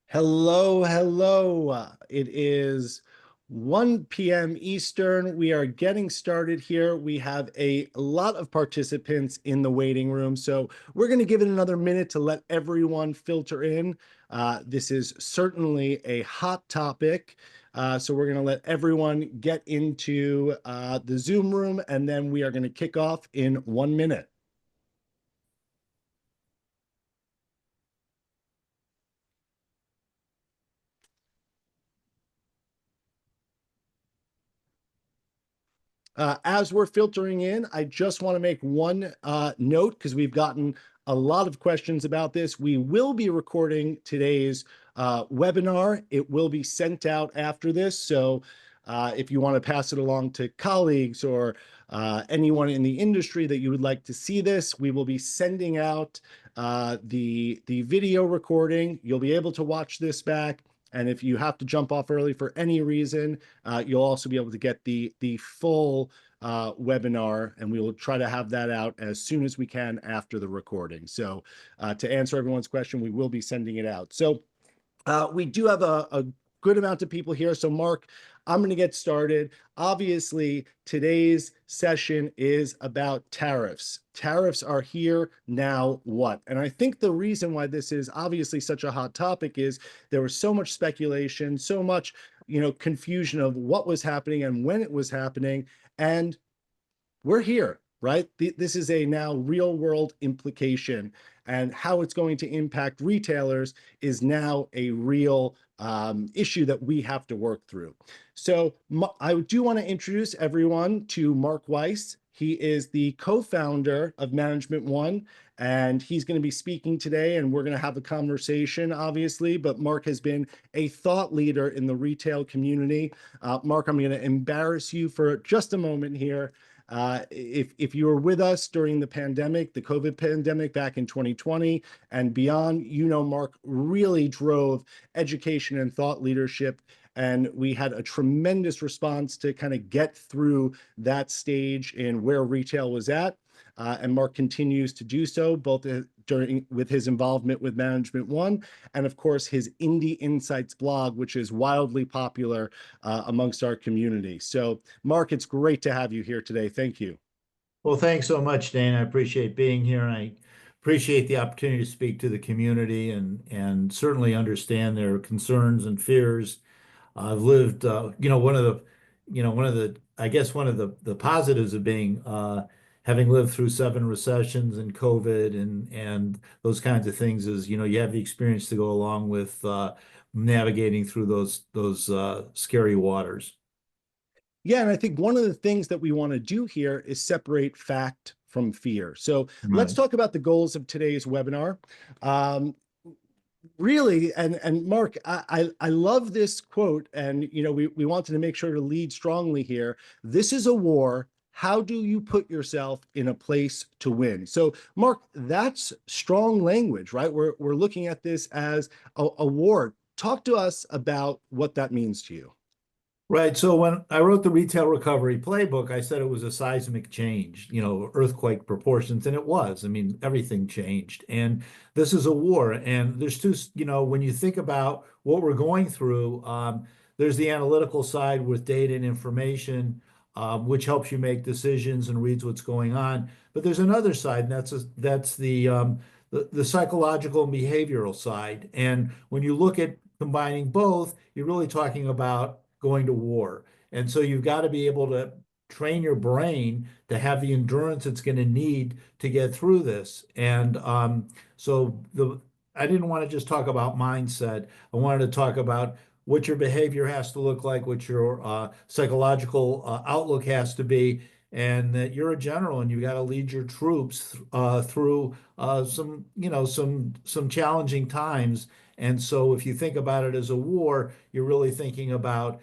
Hello, hello. It is 1 p.m. Eastern. We are getting started here. We have a lot of participants in the waiting room, so we're going to give it another minute to let everyone filter in. This is certainly a hot topic, so we're going to let everyone get into the Zoom room, and then we are going to kick off in 1 minute. As we're filtering in, I just want to make one note because we've gotten a lot of questions about this. We will be recording today's webinar. It will be sent out after this. So if you want to pass it along to colleagues or anyone in the industry that you would like to see this, we will be sending out the video recording. You'll be able to watch this back. And if you have to jump off early for any reason, you'll also be able to get the full webinar, and we will try to have that out as soon as we can after the recording. So to answer everyone's question, we will be sending it out. So we do have a good amount of people here. So Mark, I'm going to get started. Obviously, today's session is about tariffs. Tariffs are here now. What? And I think the reason why this is obviously such a hot topic is there was so much speculation, so much, confusion of what was happening and when it was happening. And we're here, right? This is a now real world implication, and how it's going to impact retailers is now a real issue that we have to work through. So I do want to introduce everyone to Mark Weiss. He is the co-founder of Management One, and he's going to be speaking today, and we're going to have a conversation, obviously, but Mark has been a thought leader in the retail community. Mark, I'm going to embarrass you for just a moment here. If you were with us during the pandemic, the COVID pandemic back in 2020 and beyond, Mark really drove education and thought leadership. And we had a tremendous response to kind of get through that stage in where retail was at. And Mark continues to do so, both with his involvement with Management One, and of course his Indie Insights blog, which is wildly popular amongst our community. So, Mark, it's great to have you here today. Thank you. Well, thanks so much, Dane. I appreciate being here, and I appreciate the opportunity to speak to the community and certainly understand their concerns and fears. I've lived, I guess one of the positives of being having lived through 7 recessions and COVID and those kinds of things is, you have the experience to go along with navigating through those scary waters. Yeah, and I think one of the things that we want to do here is separate fact from fear. So let's Right. talk about the goals of today's webinar. Um, Really, and Mark, I love this quote, and we wanted to make sure to lead strongly here. This is a war. How do you put yourself in a place to win? So, Mark, that's strong language, right? We're looking at this as a war. Talk to us about what that means to you. Right. So when I wrote the retail recovery playbook, I said it was a seismic change, earthquake proportions, and it was. I mean, everything changed. And this is a war. And there's when you think about what we're going through, there's the analytical side with data and information, which helps you make decisions and reads what's going on. But there's another side, and that's the psychological and behavioral side. And when you look at combining both, you're really talking about going to war. And so you've got to be able to train your brain to have the endurance it's going to need to get through this. And so I didn't want to just talk about mindset. I wanted to talk about what your behavior has to look like, what your psychological outlook has to be, and that you're a general and you got to lead your troops through some challenging times. And so if you think about it as a war, you're really thinking about,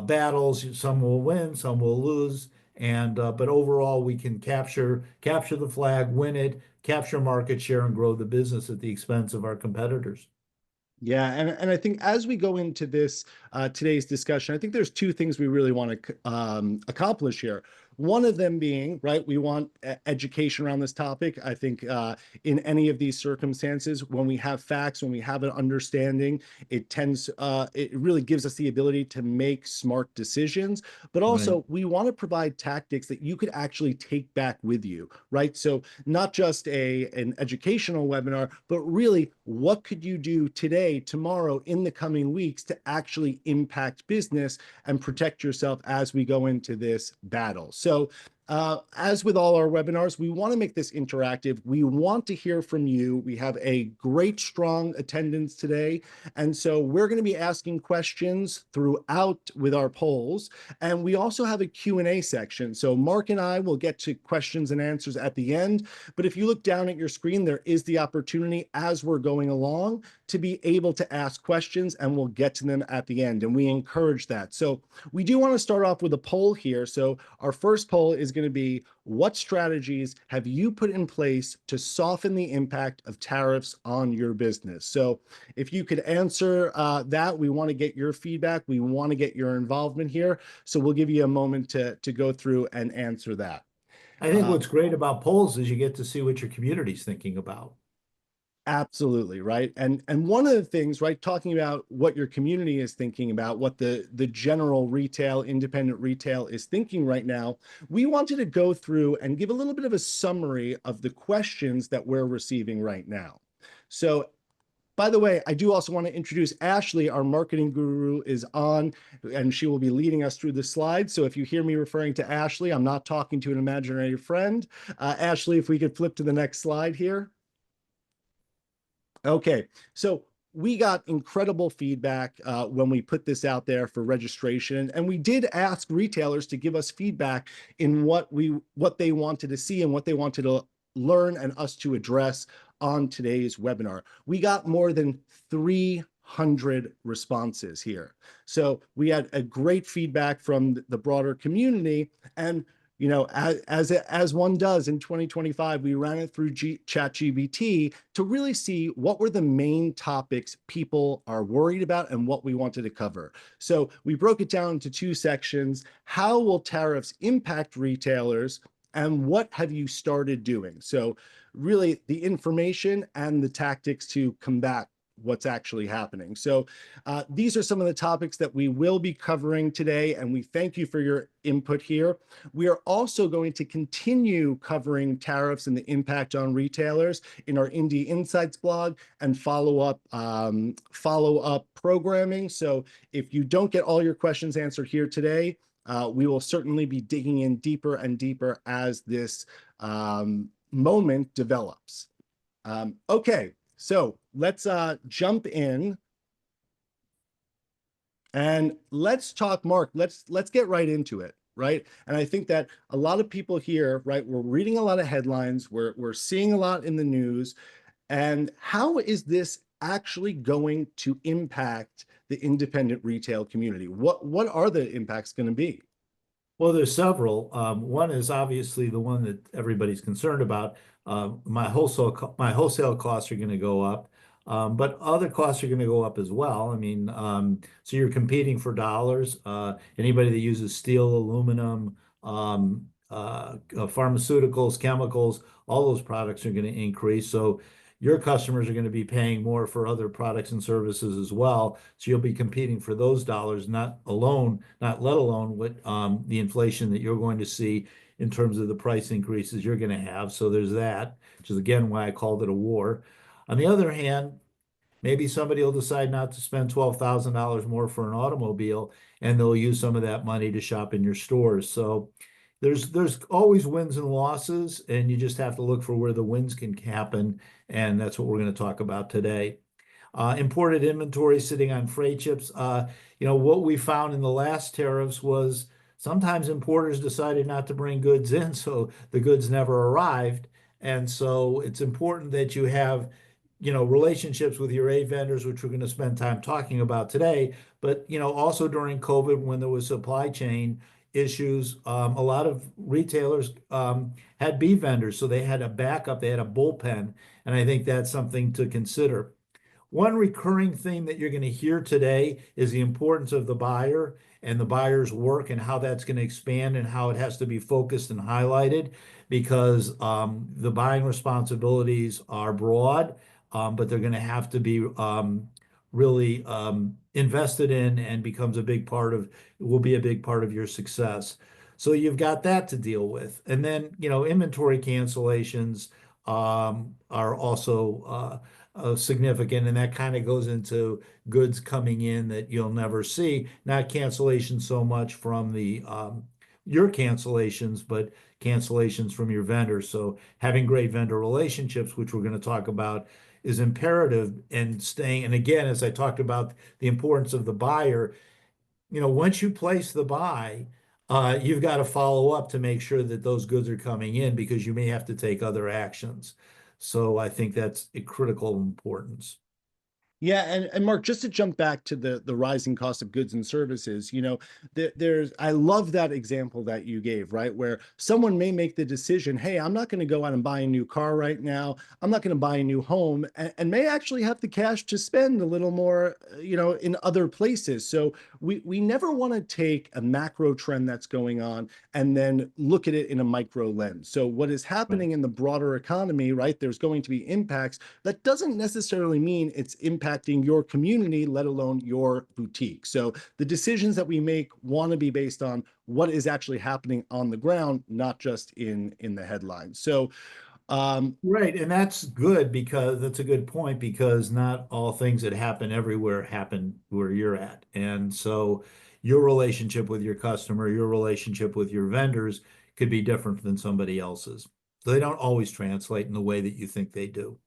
battles. Some will win, some will lose. And but overall, we can capture the flag, win it, capture market share, and grow the business at the expense of our competitors. Yeah, and I think as we go into this today's discussion, I think there's two things we really want to accomplish here. one of them being, right, we want education around this topic. I think in any of these circumstances, when we have facts, when we have an understanding, it really gives us the ability to make smart decisions. But Right. also, we want to provide tactics that you could actually take back with you, right? So not just an educational webinar, but really, what could you do today, tomorrow, in the coming weeks to actually impact business and protect yourself as we go into this battle? So as with all our webinars, we want to make this interactive. We want to hear from you. We have a great, strong attendance today. And so we're going to be asking questions throughout with our polls. And we also have a Q&A section. So Mark and I will get to questions and answers at the end. But if you look down at your screen, there is the opportunity as we're going along to be able to ask questions, and we'll get to them at the end. And we encourage that. So we do want to start off with a poll here. So our first poll is going to be, what strategies have you put in place to soften the impact of tariffs on your business? So if you could answer that, we want to get your feedback. We want to get your involvement here. So we'll give you a moment to go through and answer that. I think Uh, what's great about polls is you get to see what your community's thinking about. Absolutely, right. And one of the things, right, talking about what your community is thinking about, what the general retail, independent retail is thinking right now, we wanted to go through and give a little bit of a summary of the questions that we're receiving right now. So by the way, I do also want to introduce Ashley, our marketing guru, is on, and she will be leading us through the slides. So if you hear me referring to Ashley, I'm not talking to an imaginary friend. Ashley, if we could flip to the next slide here. Okay, so we got incredible feedback when we put this out there for registration, and we did ask retailers to give us feedback in what they wanted to see and what they wanted to learn and us to address on today's webinar. We got more than 300 responses here. So we had a great feedback from the broader community, and as one does in 2025, we ran it through ChatGPT to really see what were the main topics people are worried about and what we wanted to cover. So we broke it down into two sections. How will tariffs impact retailers? And what have you started doing? So really the information and the tactics to combat what's actually happening. So these are some of the topics that we will be covering today, and we thank you for your input here. We are also going to continue covering tariffs and the impact on retailers in our Indie Insights blog and follow-up programming. So if you don't get all your questions answered here today, we will certainly be digging in deeper and deeper as this moment develops. Okay, so let's jump in and let's talk, Mark. Let's get right into it, right? And I think that a lot of people here, right, we're reading a lot of headlines, we're seeing a lot in the news, and how is this actually going to impact the independent retail community? What are the impacts going to be? Well, there's several. One is obviously the one that everybody's concerned about. My wholesale costs are going to go up, but other costs are going to go up as well. I mean, so you're competing for dollars. Anybody that uses steel, aluminum, pharmaceuticals, chemicals, all those products are going to increase. So your customers are going to be paying more for other products and services as well. So you'll be competing for those dollars, not let alone what the inflation that you're going to see in terms of the price increases you're going to have. So there's that, which is again why I called it a war. On the other hand, maybe somebody will decide not to spend $12,000 more for an automobile, and they'll use some of that money to shop in your stores. So there's always wins and losses, and you just have to look for where the wins can happen, and that's what we're going to talk about today. Imported inventory sitting on freight ships. What we found in the last tariffs was sometimes importers decided not to bring goods in, so the goods never arrived. And so it's important that you have, relationships with your A vendors, which we're going to spend time talking about today. But, also during COVID, when there was supply chain issues, a lot of retailers had B vendors, so they had a backup, they had a bullpen. And I think that's something to consider. One recurring theme that you're going to hear today is the importance of the buyer and the buyer's work and how that's going to expand and how it has to be focused and highlighted because the buying responsibilities are broad, but they're going to have to be really invested in and becomes a big part of will be a big part of your success. So you've got that to deal with. And then, inventory cancellations are also significant, and that kind of goes into goods coming in that you'll never see. Not cancellations so much from the your cancellations, but cancellations from your vendors. So having great vendor relationships, which we're going to talk about, is imperative and staying. And again, as I talked about the importance of the buyer, once you place the buy, you've got to follow up to make sure that those goods are coming in because you may have to take other actions. So I think that's a critical importance. Yeah, and Mark, just to jump back to the rising cost of goods and services, there's I love that example that you gave, right? Where someone may make the decision, hey, I'm not going to go out and buy a new car right now. I'm not going to buy a new home, and may actually have the cash to spend a little more, in other places. So we never want to take a macro trend that's going on and then look at it in a micro lens. So what is Right. happening in the broader economy, right? There's going to be impacts. That doesn't necessarily mean it's impacting your community, let alone your boutique. So the decisions that we make want to be based on what is actually happening on the ground, not just in the headlines. So Right, and that's good because that's a good point because not all things that happen everywhere happen where you're at. And so your relationship with your customer, your relationship with your vendors could be different than somebody else's. So they don't always translate in the way that you think they do.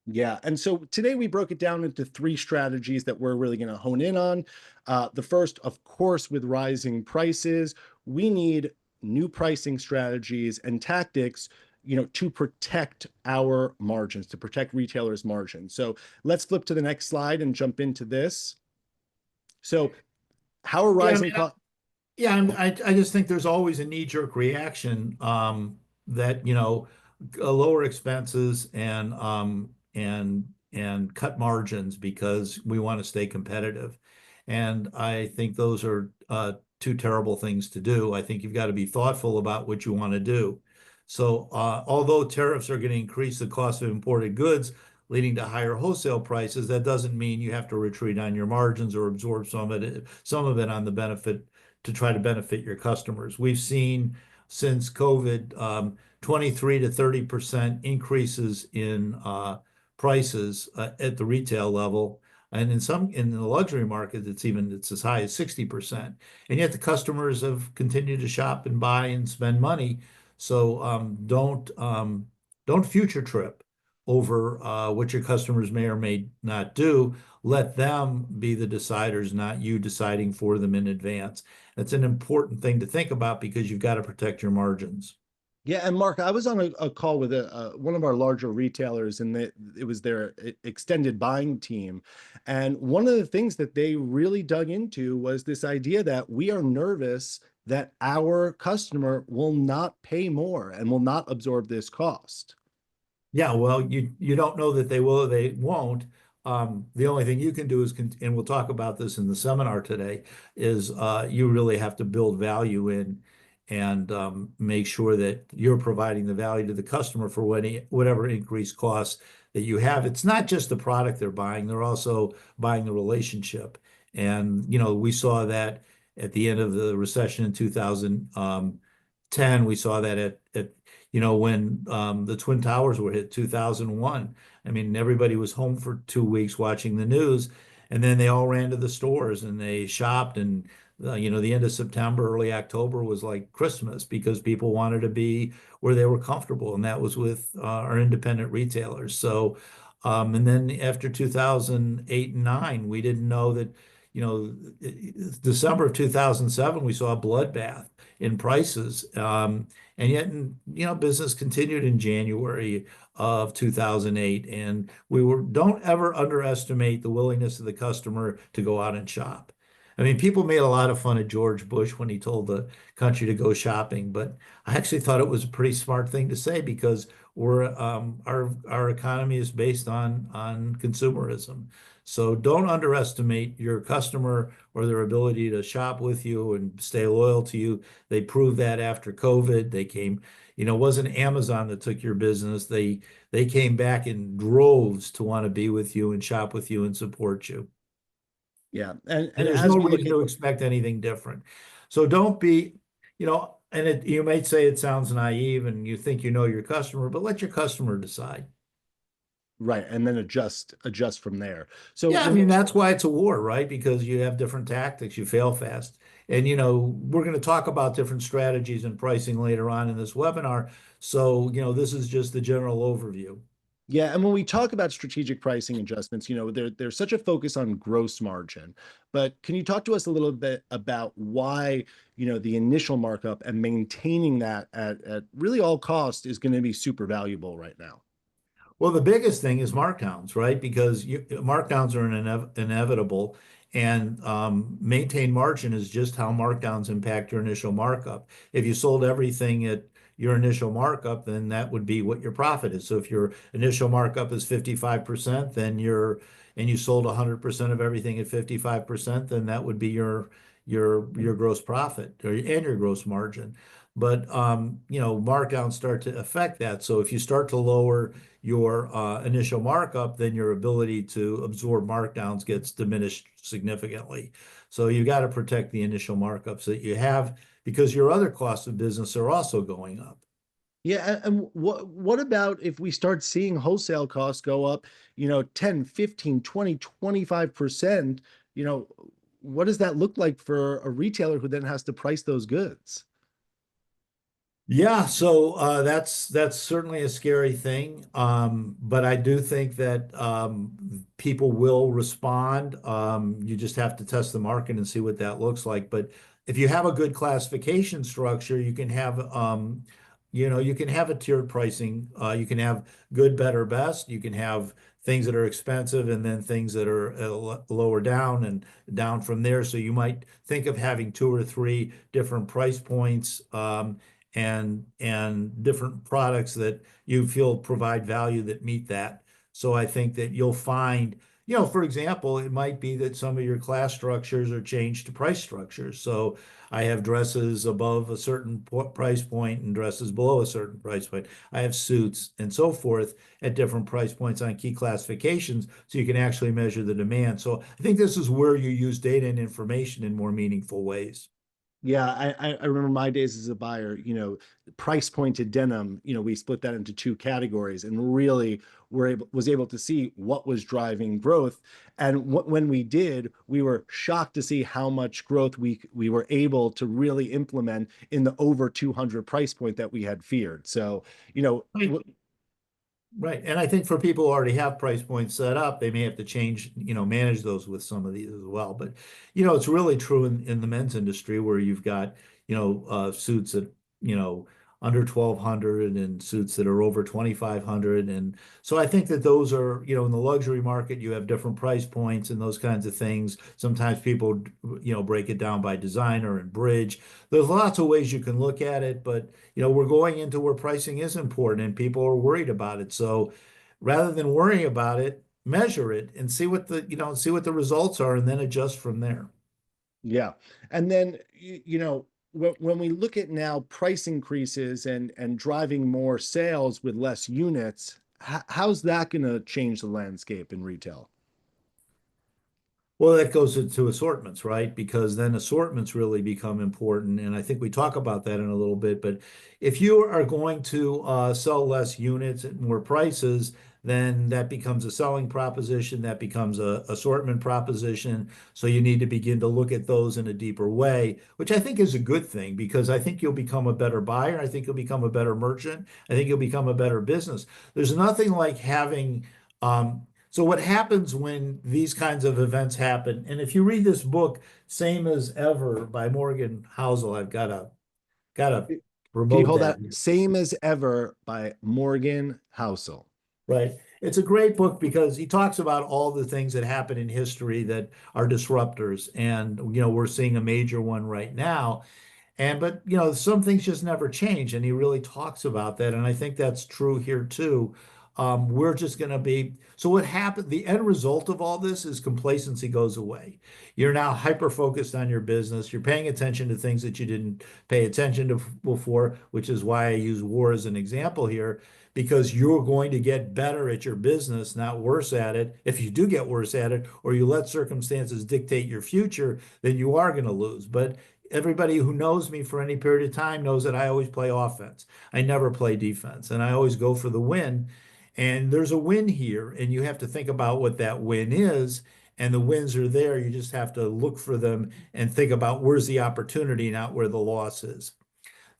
Yeah. And so today we broke it down into three strategies that we're really going to hone in on. The first, of course, with rising prices, we need new pricing strategies and tactics, to protect our margins, to protect retailers' margins. So let's flip to the next slide and jump into this. So how are Yeah, I rising mean, costs? yeah, I just think there's always a knee-jerk reaction that lower expenses and cut margins because we want to stay competitive. And I think those are two terrible things to do. I think you've got to be thoughtful about what you want to do. So although tariffs are going to increase the cost of imported goods, leading to higher wholesale prices, that doesn't mean you have to retreat on your margins or absorb some of it on the benefit to try to benefit your customers. We've seen since COVID 23 to 30% increases in prices at the retail level. And in the luxury market, it's as high as 60%. And yet the customers have continued to shop and buy and spend money. So don't future trip over what your customers may or may not do. Let them be the deciders, not you deciding for them in advance. That's an important thing to think about because you've got to protect your margins. Yeah, and Mark, I was on a call with one of our larger retailers, and it was their extended buying team. And one of the things that they really dug into was this idea that we are nervous that our customer will not pay more and will not absorb this cost. Yeah, well, you don't know that they will or they won't. The only thing you can do is, and we'll talk about this in the seminar today, is you really have to build value in and make sure that you're providing the value to the customer for whatever increased costs that you have. It's not just the product they're buying; they're also buying the relationship. And we saw that at the end of the recession in 2010. We saw that when the Twin Towers were hit 2001. I mean, everybody was home for 2 weeks watching the news, and then they all ran to the stores and they shopped. And the end of September, early October was like Christmas because people wanted to be where they were comfortable, and that was with our independent retailers. So, and then after 2008 and 9, we didn't know that. December of 2007, we saw a bloodbath in prices. And yet, business continued in January of 2008. And don't ever underestimate the willingness of the customer to go out and shop. I mean, people made a lot of fun of George Bush when he told the country to go shopping, but I actually thought it was a pretty smart thing to say because our economy is based on consumerism. So don't underestimate your customer or their ability to shop with you and stay loyal to you. They proved that after COVID. They came, it wasn't Amazon that took your business. They came back in droves to want to be with you and shop with you and support you. Yeah. And And there's as no we look reason at, to expect anything different. So don't be, you might say it sounds naive and you think you know your customer, but let your customer decide. right, and then adjust from there. So Yeah, I when mean, that's why it's a war, right? Because you have different tactics, you fail fast. And, we're going to talk about different strategies and pricing later on in this webinar. So, this is just the general overview. Yeah, and when we talk about strategic pricing adjustments, there's such a focus on gross margin. But can you talk to us a little bit about why, the initial markup and maintaining that at really all cost is going to be super valuable right now? Well, the biggest thing is markdowns, right? Because markdowns are inevitable, and maintained margin is just how markdowns impact your initial markup. If you sold everything at your initial markup, then that would be what your profit is. So if your initial markup is 55%, and you sold 100% of everything at 55%, then that would be your gross profit and your gross margin. But markdowns start to affect that. So if you start to lower your initial markup, then your ability to absorb markdowns gets diminished significantly. So you got to protect the initial markups that you have because your other costs of business are also going up. Yeah, and what about if we start seeing wholesale costs go up, 10, 15, 20, 25%, you know, what does that look like for a retailer who then has to price those goods? Yeah, so that's certainly a scary thing. But I do think that people will respond. You just have to test the market and see what that looks like. But if you have a good classification structure, you can have a tiered pricing. You can have good, better, best. You can have things that are expensive and then things that are lower down and down from there. So you might think of having two or three different price points. And different products that you feel provide value that meet that. So I think that you'll find, for example, it might be that some of your class structures are changed to price structures. So I have dresses above a certain price point and dresses below a certain price point. I have suits and so forth at different price points on key classifications, so you can actually measure the demand. So I think this is where you use data and information in more meaningful ways. Yeah, I remember my days as a buyer, price pointed denim, we split that into two categories and really was able to see what was driving growth. And when we did, we were shocked to see how much growth we were able to really implement in the over 200 price point that we had feared. So, Right. Right. And I think for people who already have price points set up, they may have to change, manage those with some of these as well. But, it's really true in the men's industry where you've got, suits that, under 1,200 and suits that are over 2,500. And so I think that those are, in the luxury market, you have different price points and those kinds of things. Sometimes people, break it down by designer and bridge. There's lots of ways you can look at it, but we're going into where pricing is important and people are worried about it. So rather than worrying about it, measure it and see what the results are and then adjust from there. Yeah. And then, when we look at now price increases and driving more sales with less units, how's that going to change the landscape in retail? Well, that goes into assortments, right? Because then assortments really become important. And I think we talk about that in a little bit. But if you are going to sell less units at more prices, then that becomes a selling proposition. That becomes a assortment proposition. So you need to begin to look at those in a deeper way, which I think is a good thing because I think you'll become a better buyer. I think you'll become a better merchant. I think you'll become a better business. There's nothing like having so what happens when these kinds of events happen, and if you read this book, Same as Ever by Morgan Housel, I've gotta Can you promote hold that. that? Same as Ever by Morgan Housel. Right. It's a great book because he talks about all the things that happen in history that are disruptors. And, we're seeing a major one right now. But some things just never change. And he really talks about that. And I think that's true here too. We're just going to be. So what happened? The end result of all this is complacency goes away. You're now hyper focused on your business. You're paying attention to things that you didn't pay attention to before, which is why I use war as an example here, because you're going to get better at your business, not worse at it. If you do get worse at it, or you let circumstances dictate your future, then you are going to lose. But everybody who knows me for any period of time knows that I always play offense. I never play defense, and I always go for the win. And there's a win here, and you have to think about what that win is. And the wins are there. You just have to look for them and think about where's the opportunity, not where the loss is.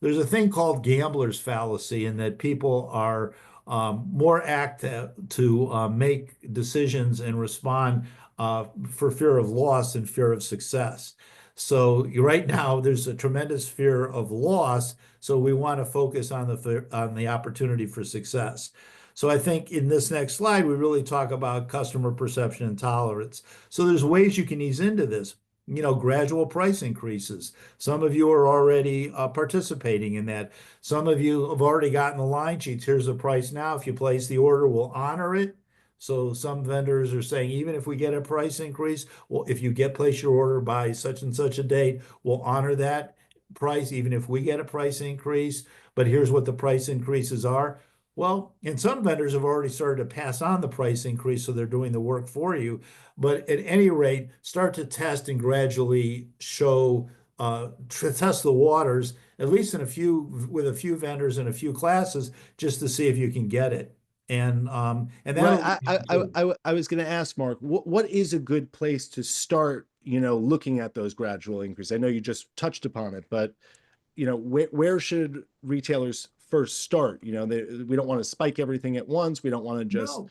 There's a thing called gambler's fallacy, in that people are more apt to make decisions and respond for fear of loss and fear of success. So right now, there's a tremendous fear of loss, so we want to focus on the opportunity for success. So I think in this next slide, we really talk about customer perception and tolerance. So there's ways you can ease into this. Gradual price increases. Some of you are already participating in that. Some of you have already gotten the line sheets. Here's the price now. If you place the order, we'll honor it. So some vendors are saying, even if we get a price increase, well, if you place your order by such and such a date, we'll honor that price, even if we get a price increase. But here's what the price increases are. Well, and some vendors have already started to pass on the price increase, so they're doing the work for you. But at any rate, start to test and gradually test the waters, at least with a few vendors and a few classes, just to see if you can get it. And Right. that'll lead into. I was going to ask Mark, what is a good place to start, looking at those gradual increases? I know you just touched upon it, but where should retailers first start? We don't want to spike everything at once. We don't want to just. No.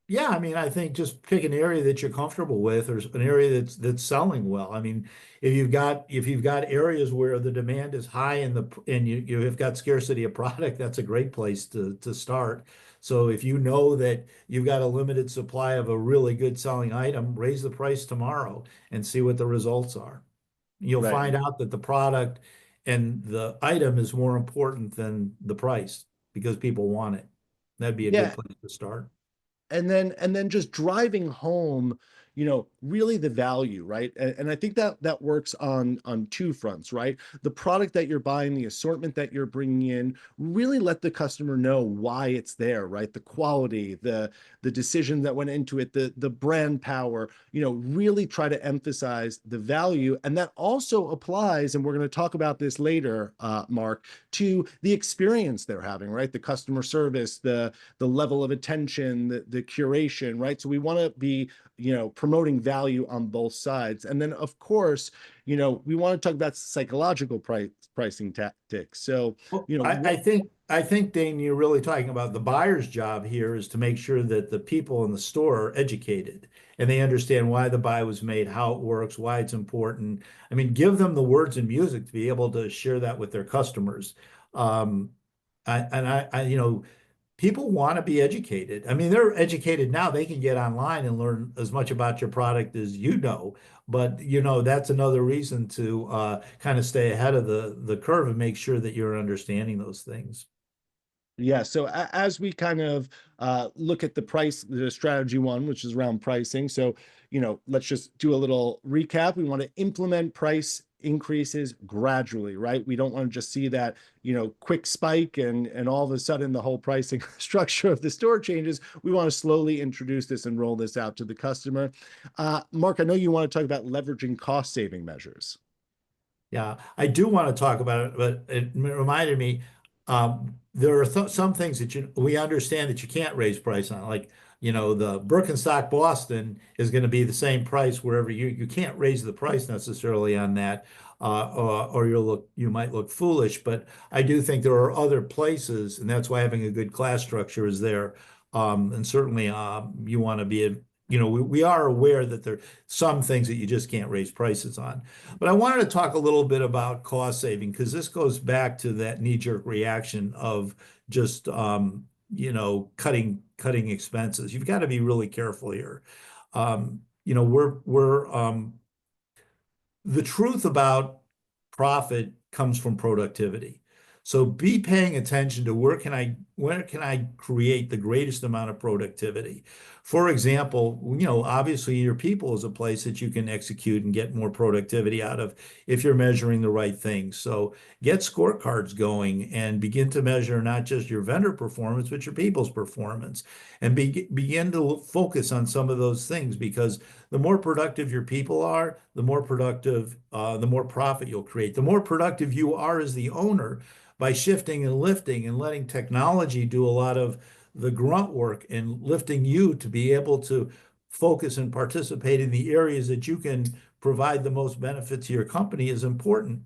Yeah, I mean, I think just pick an area that you're comfortable with, or an area that's selling well. I mean, if you've got areas where the demand is high and you have got scarcity of product, that's a great place to start. So if you know that you've got a limited supply of a really good selling item, raise the price tomorrow and see what the results are. You'll Right. find out that the product and the item is more important than the price, because people want it. That'd be a good Yeah. place to start. And then just driving home, really the value, right? And I think that works on two fronts, right? The product that you're buying, the assortment that you're bringing in, really let the customer know why it's there, right? The quality, the decision that went into it, the brand power, really try to emphasize the value. And that also applies, and we're going to talk about this later, Mark, to the experience they're having, right? The customer service, the level of attention, the curation, right? So we want to be, promoting value on both sides. And then, of course, we want to talk about psychological pricing tactics. So, Well, you know, I, what, I think I think Dane, you're really talking about the buyer's job here is to make sure that the people in the store are educated and they understand why the buy was made, how it works, why it's important. I mean, give them the words and music to be able to share that with their customers. Um, people want to be educated. I mean, they're educated now. They can get online and learn as much about your product as you know. But that's another reason to kind of stay ahead of the curve and make sure that you're understanding those things. yeah. So as we kind of look at the strategy one, which is around pricing. So, let's just do a little recap. We want to implement price increases gradually, right? We don't want to just see that, quick spike and all of a sudden the whole pricing structure of the store changes. We want to slowly introduce this and roll this out to the customer. Mark, I know you want to talk about leveraging cost saving measures. Yeah, I do want to talk about it, but it reminded me, there are some things that we understand that you can't raise price on, like, the Birkenstock Boston is going to be the same price wherever you can't raise the price necessarily on that, or you might look foolish. But I do think there are other places, and that's why having a good class structure is there. And certainly, you want to be we are aware that there are some things that you just can't raise prices on. But I wanted to talk a little bit about cost saving, because this goes back to that knee-jerk reaction of just cutting expenses. You've got to be really careful here. We're the truth about profit comes from productivity. So be paying attention to where can I I create the greatest amount of productivity? For example, obviously your people is a place that you can execute and get more productivity out of if you're measuring the right things. So get scorecards going and begin to measure not just your vendor performance, but your people's performance, and begin to focus on some of those things, because the more productive your people are, the more profit you'll create. The more productive you are as the owner, by shifting and lifting and letting technology do a lot of the grunt work and lifting you to be able to focus and participate in the areas that you can provide the most benefit to your company is important.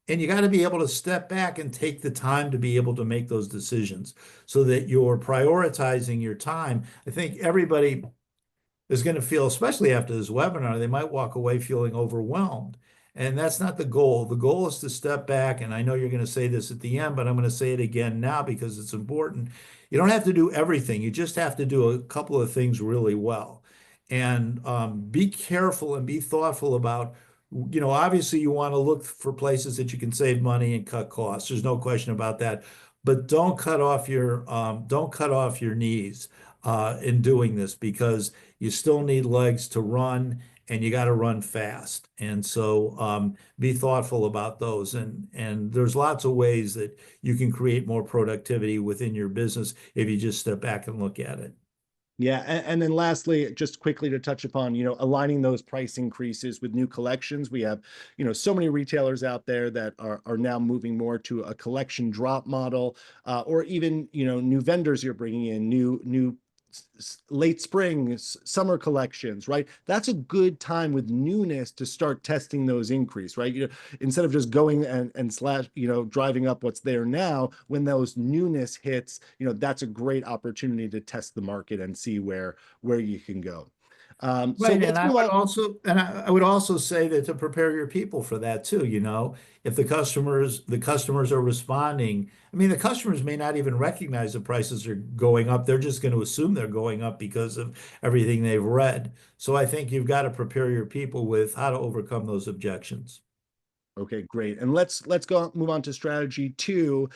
And you got to be able to step back and take the time to be able to make those decisions so that you're prioritizing your time. I think everybody is going to feel, especially after this webinar, they might walk away feeling overwhelmed. And that's not the goal. The goal is to step back. And I know you're going to say this at the end, but I'm going to say it again now because it's important. You don't have to do everything. You just have to do a couple of things really well. And be careful and be thoughtful about, obviously you want to look for places that you can save money and cut costs. There's no question about that. But don't cut off your knees in doing this, because you still need legs to run, and you got to run fast. And so be thoughtful about those. And there's lots of ways that you can create more productivity within your business if you just step back and look at it. Yeah, and then lastly, just quickly to touch upon, aligning those price increases with new collections. We have, so many retailers out there that are now moving more to a collection drop model, or even, new vendors you're bringing in, new late spring, summer collections, right? That's a good time with newness to start testing those increase, right? Instead of just going and slash, driving up what's there now, when those newness hits, that's a great opportunity to test the market and see where you can go. So Right, and let's move on. I would also say that to prepare your people for that too, if the customers are responding. I mean, the customers may not even recognize the prices are going up. They're just going to assume they're going up because of everything they've read. So I think you've got to prepare your people with how to overcome those objections. Okay, great. And let's go move on to strategy two.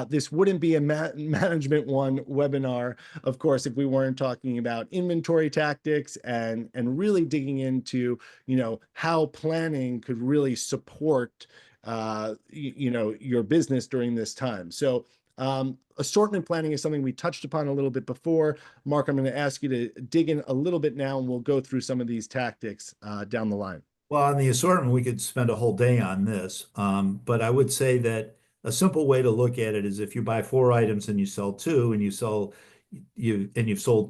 This wouldn't be a management one webinar, of course, if we weren't talking about inventory tactics and really digging into, how planning could really support, your business during this time. So assortment planning is something we touched upon a little bit before. Mark, I'm going to ask you to dig in a little bit now, and we'll go through some of these tactics down the line. Well, on the assortment, we could spend a whole day on this. But I would say that a simple way to look at it is if you buy four items and you sell two, and you've sold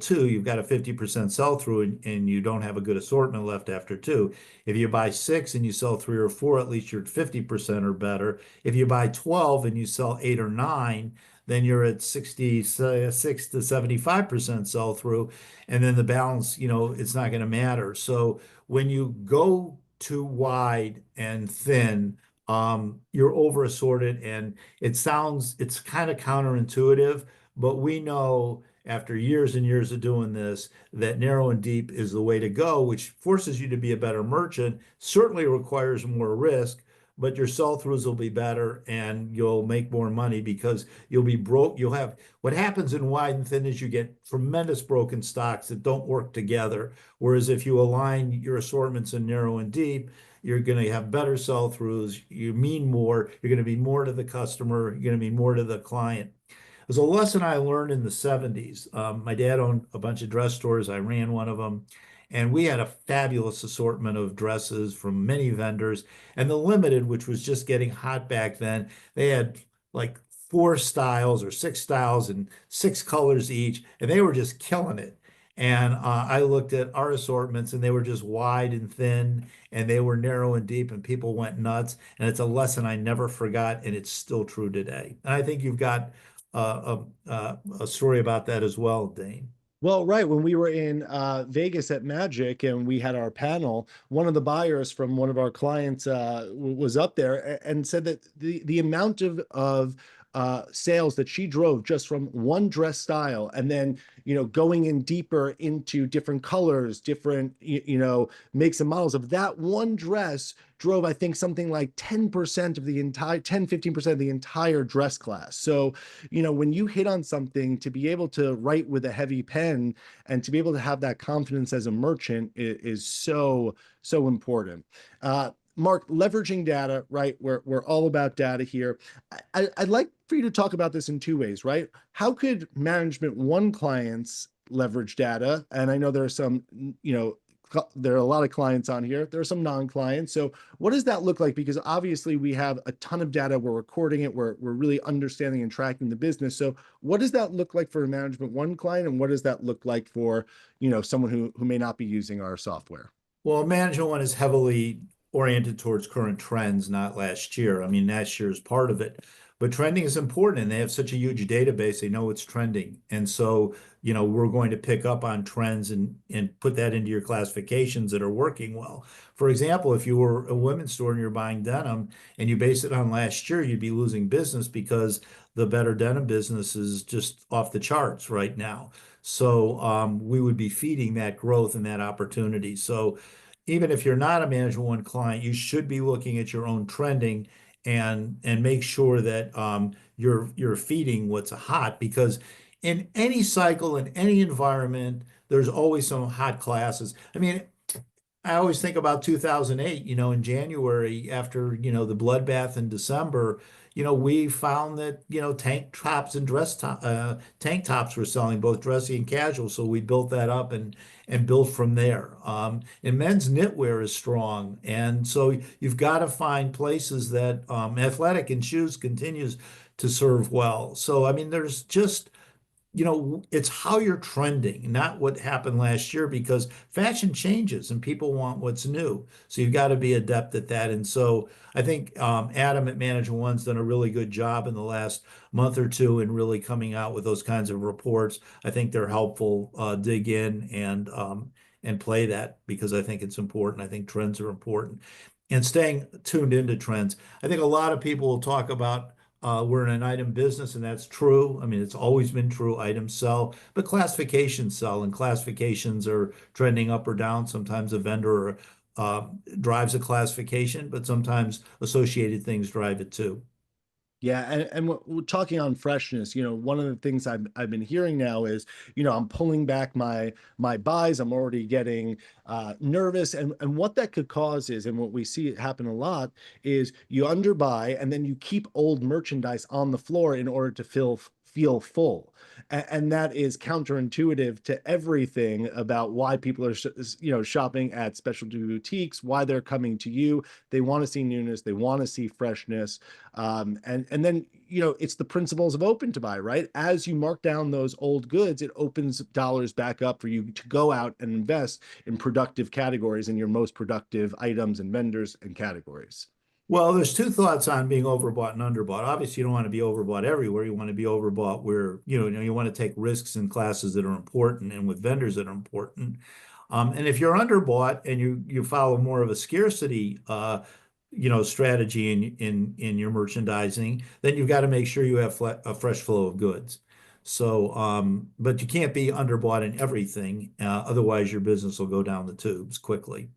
two, you've got a 50% sell through, and you don't have a good assortment left after two. If you buy six and you sell three or four, at least you're at 50% or better. If you buy 12 and you sell eight or nine, then you're at 66 to 75% sell through. And then the balance, it's not going to matter. So when you go too wide and thin, you're over assorted, and it's kind of counterintuitive, but we know after years and years of doing this that narrow and deep is the way to go, which forces you to be a better merchant, certainly requires more risk, but your sell-throughs will be better and you'll make more money because you'll be broke. What happens in wide and thin is you get tremendous broken stocks that don't work together. Whereas if you align your assortments in narrow and deep, you're going to have better sell-throughs. You mean more. You're going to be more to the customer. You're going to be more to the client. It was a lesson I learned in the 70s. My dad owned a bunch of dress stores. I ran one of them. And we had a fabulous assortment of dresses from many vendors. And the limited, which was just getting hot back then, they had like four styles or six styles and six colors each. And they were just killing it. And I looked at our assortments, and they were just wide and thin, and they were narrow and deep, and people went nuts. And it's a lesson I never forgot, and it's still true today. And I think you've got a story about that as well, Dane. Well, right. When we were in Vegas at Magic and we had our panel, one of the buyers from one of our clients was up there and said that the amount of sales that she drove just from one dress style, and then going in deeper into different colors, different makes and models of that one dress drove, I think, something like 10% of the entire 10-15% of the entire dress class. So when you hit on something, to be able to write with a heavy pen and to be able to have that confidence as a merchant is so important. Mark, leveraging data, right? We're all about data here. I'd like for you to talk about this in two ways, right? How could management one clients leverage data? And I know there are some, there are a lot of clients on here. There are some non-clients. So what does that look like? Because obviously we have a ton of data. We're recording it. We're really understanding and tracking the business. So what does that look like for a management one client? And what does that look like for, someone who may not be using our software? Well, management one is heavily oriented towards current trends, not last year. I mean, last year is part of it, but trending is important, and they have such a huge database, they know it's trending. And so, we're going to pick up on trends and put that into your classifications that are working well. For example, if you were a women's store and you're buying denim and you base it on last year, you'd be losing business because the better denim business is just off the charts right now. So we would be feeding that growth and that opportunity. So even if you're not a management one client, you should be looking at your own trending and make sure that you're feeding what's hot, because in any cycle, in any environment, there's always some hot classes. I mean, I always think about 2008, in January after, the bloodbath in December, we found that, tank tops and tank tops were selling both dressy and casual. So we built that up and built from there. And men's knitwear is strong. And so you've got to find places that athletic and shoes continues to serve well. So, I mean, there's just, it's how you're trending, not what happened last year, because fashion changes and people want what's new. So you've got to be adept at that. And so I think Adam at Management One's done a really good job in the last month or two in really coming out with those kinds of reports. I think they're helpful. Dig in and play that, because I think it's important. I think trends are important. And staying tuned into trends. I think a lot of people will talk about we're in an item business, and that's true. I mean, it's always been true. Items sell, but classifications sell, and classifications are trending up or down. Sometimes a vendor drives a classification, but sometimes associated things drive it too. Yeah, and we're talking on freshness. One of the things I've been hearing now is, I'm pulling back my buys. I'm already getting nervous, and what that could cause is, and what we see it happen a lot is, you underbuy and then you keep old merchandise on the floor in order to feel full, and that is counterintuitive to everything about why people are shopping at specialty boutiques, why they're coming to you. They want to see newness, they want to see freshness. And then it's the principles of open to buy, right? As you mark down those old goods, it opens dollars back up for you to go out and invest in productive categories, in your most productive items and vendors and categories. Well, there's two thoughts on being overbought and underbought. Obviously, you don't want to be overbought everywhere. You want to be overbought where, you want to take risks in classes that are important and with vendors that are important. And if you're underbought and you follow more of a scarcity, strategy in your merchandising, then you've got to make sure you have a fresh flow of goods. So, but you can't be underbought in everything. Otherwise, your business will go down the tubes quickly.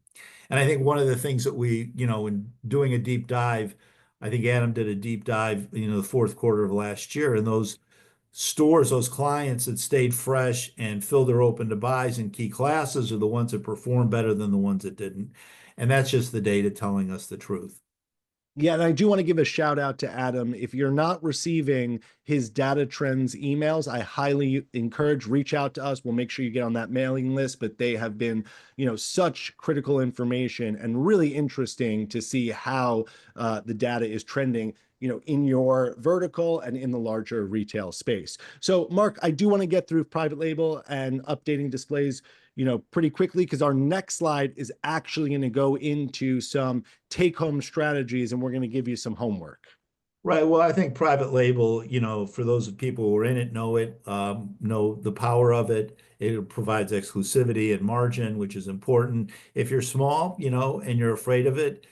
And I think one of the things that we, in doing a deep dive, I think Adam did a deep dive, the fourth quarter of last year, and those stores, those clients that stayed fresh and filled their open to buys in key classes are the ones that performed better than the ones that didn't. And that's just the data telling us the truth. Yeah, and I do want to give a shout out to Adam. If you're not receiving his data trends emails, I highly encourage, reach out to us. We'll make sure you get on that mailing list, but they have been, such critical information and really interesting to see how the data is trending, in your vertical and in the larger retail space. So, Mark, I do want to get through private label and updating displays, pretty quickly, because our next slide is actually going to go into some take-home strategies, and we're going to give you some homework. Right. Well, I think private label, for those of people who are in it, know the power of it. It provides exclusivity and margin, which is important. If you're small, and you're afraid of it,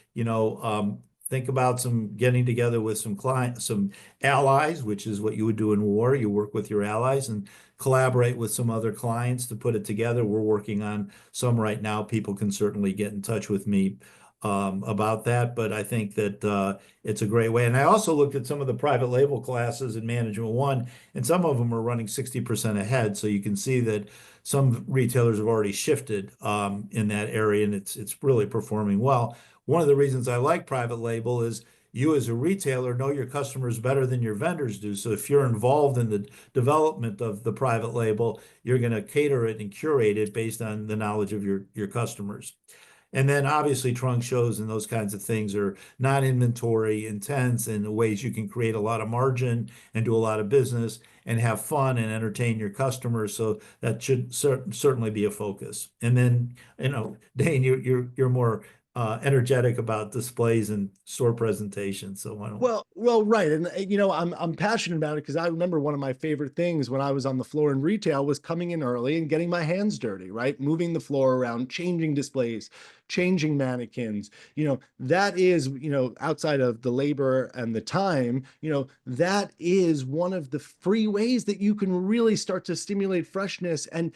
think about some getting together with some clients, some allies, which is what you would do in war. You work with your allies and collaborate with some other clients to put it together. We're working on some right now. People can certainly get in touch with me about that, but I think that it's a great way. And I also looked at some of the private label classes in Management One, and some of them are running 60% ahead. So you can see that some retailers have already shifted in that area, and it's really performing well. One of the reasons I like private label is you as a retailer know your customers better than your vendors do. So if you're involved in the development of the private label, you're going to cater it and curate it based on the knowledge of your customers. And then obviously trunk shows and those kinds of things are not inventory intense and ways you can create a lot of margin and do a lot of business and have fun and entertain your customers. So that should certainly be a focus. And then, Dane, you're more energetic about displays and store presentations. So why don't Well, right, and I'm passionate about it because I remember one of my favorite things when I was on the floor in retail was coming in early and getting my hands dirty, right? Moving the floor around, changing displays, changing mannequins. That is, outside of the labor and the time, that is one of the free ways that you can really start to stimulate freshness and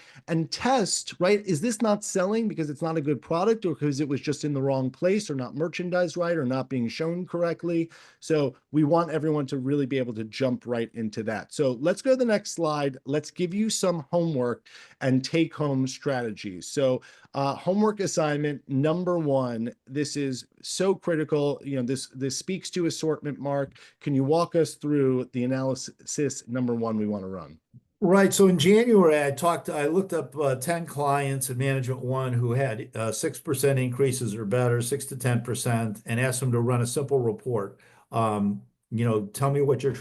test, right? Is this not selling because it's not a good product or because it was just in the wrong place or not merchandised right or not being shown correctly? So we want everyone to really be able to jump right into that. So let's go to the next slide. Let's give you some homework and take home strategies. So homework assignment number one, this is so critical. This speaks to assortment. Mark, can you walk us through the analysis number one we want to run? Right. So in January, I looked up 10 clients in Management One who had 6% increases or better, 6 to 10%, and asked them to run a simple report. Tell me what your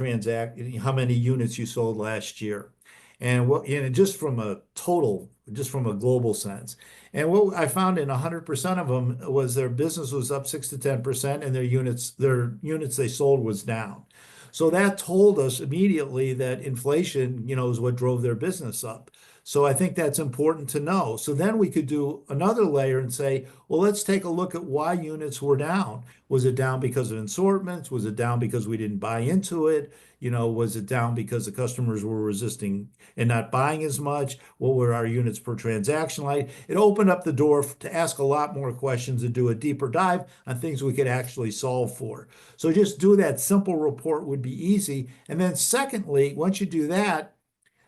how many units you sold last year. And just from a total, just from a global sense. And what I found in 100% of them was their business was up 6 to 10% and their units they sold was down. So that told us immediately that inflation, is what drove their business up. So I think that's important to know. So then we could do another layer and say, well, let's take a look at why units were down. Was it down because of assortments? Was it down because we didn't buy into it? Was it down because the customers were resisting and not buying as much? What were our units per transaction like? It opened up the door to ask a lot more questions and do a deeper dive on things we could actually solve for. So just do that simple report would be easy. And then secondly, once you do that,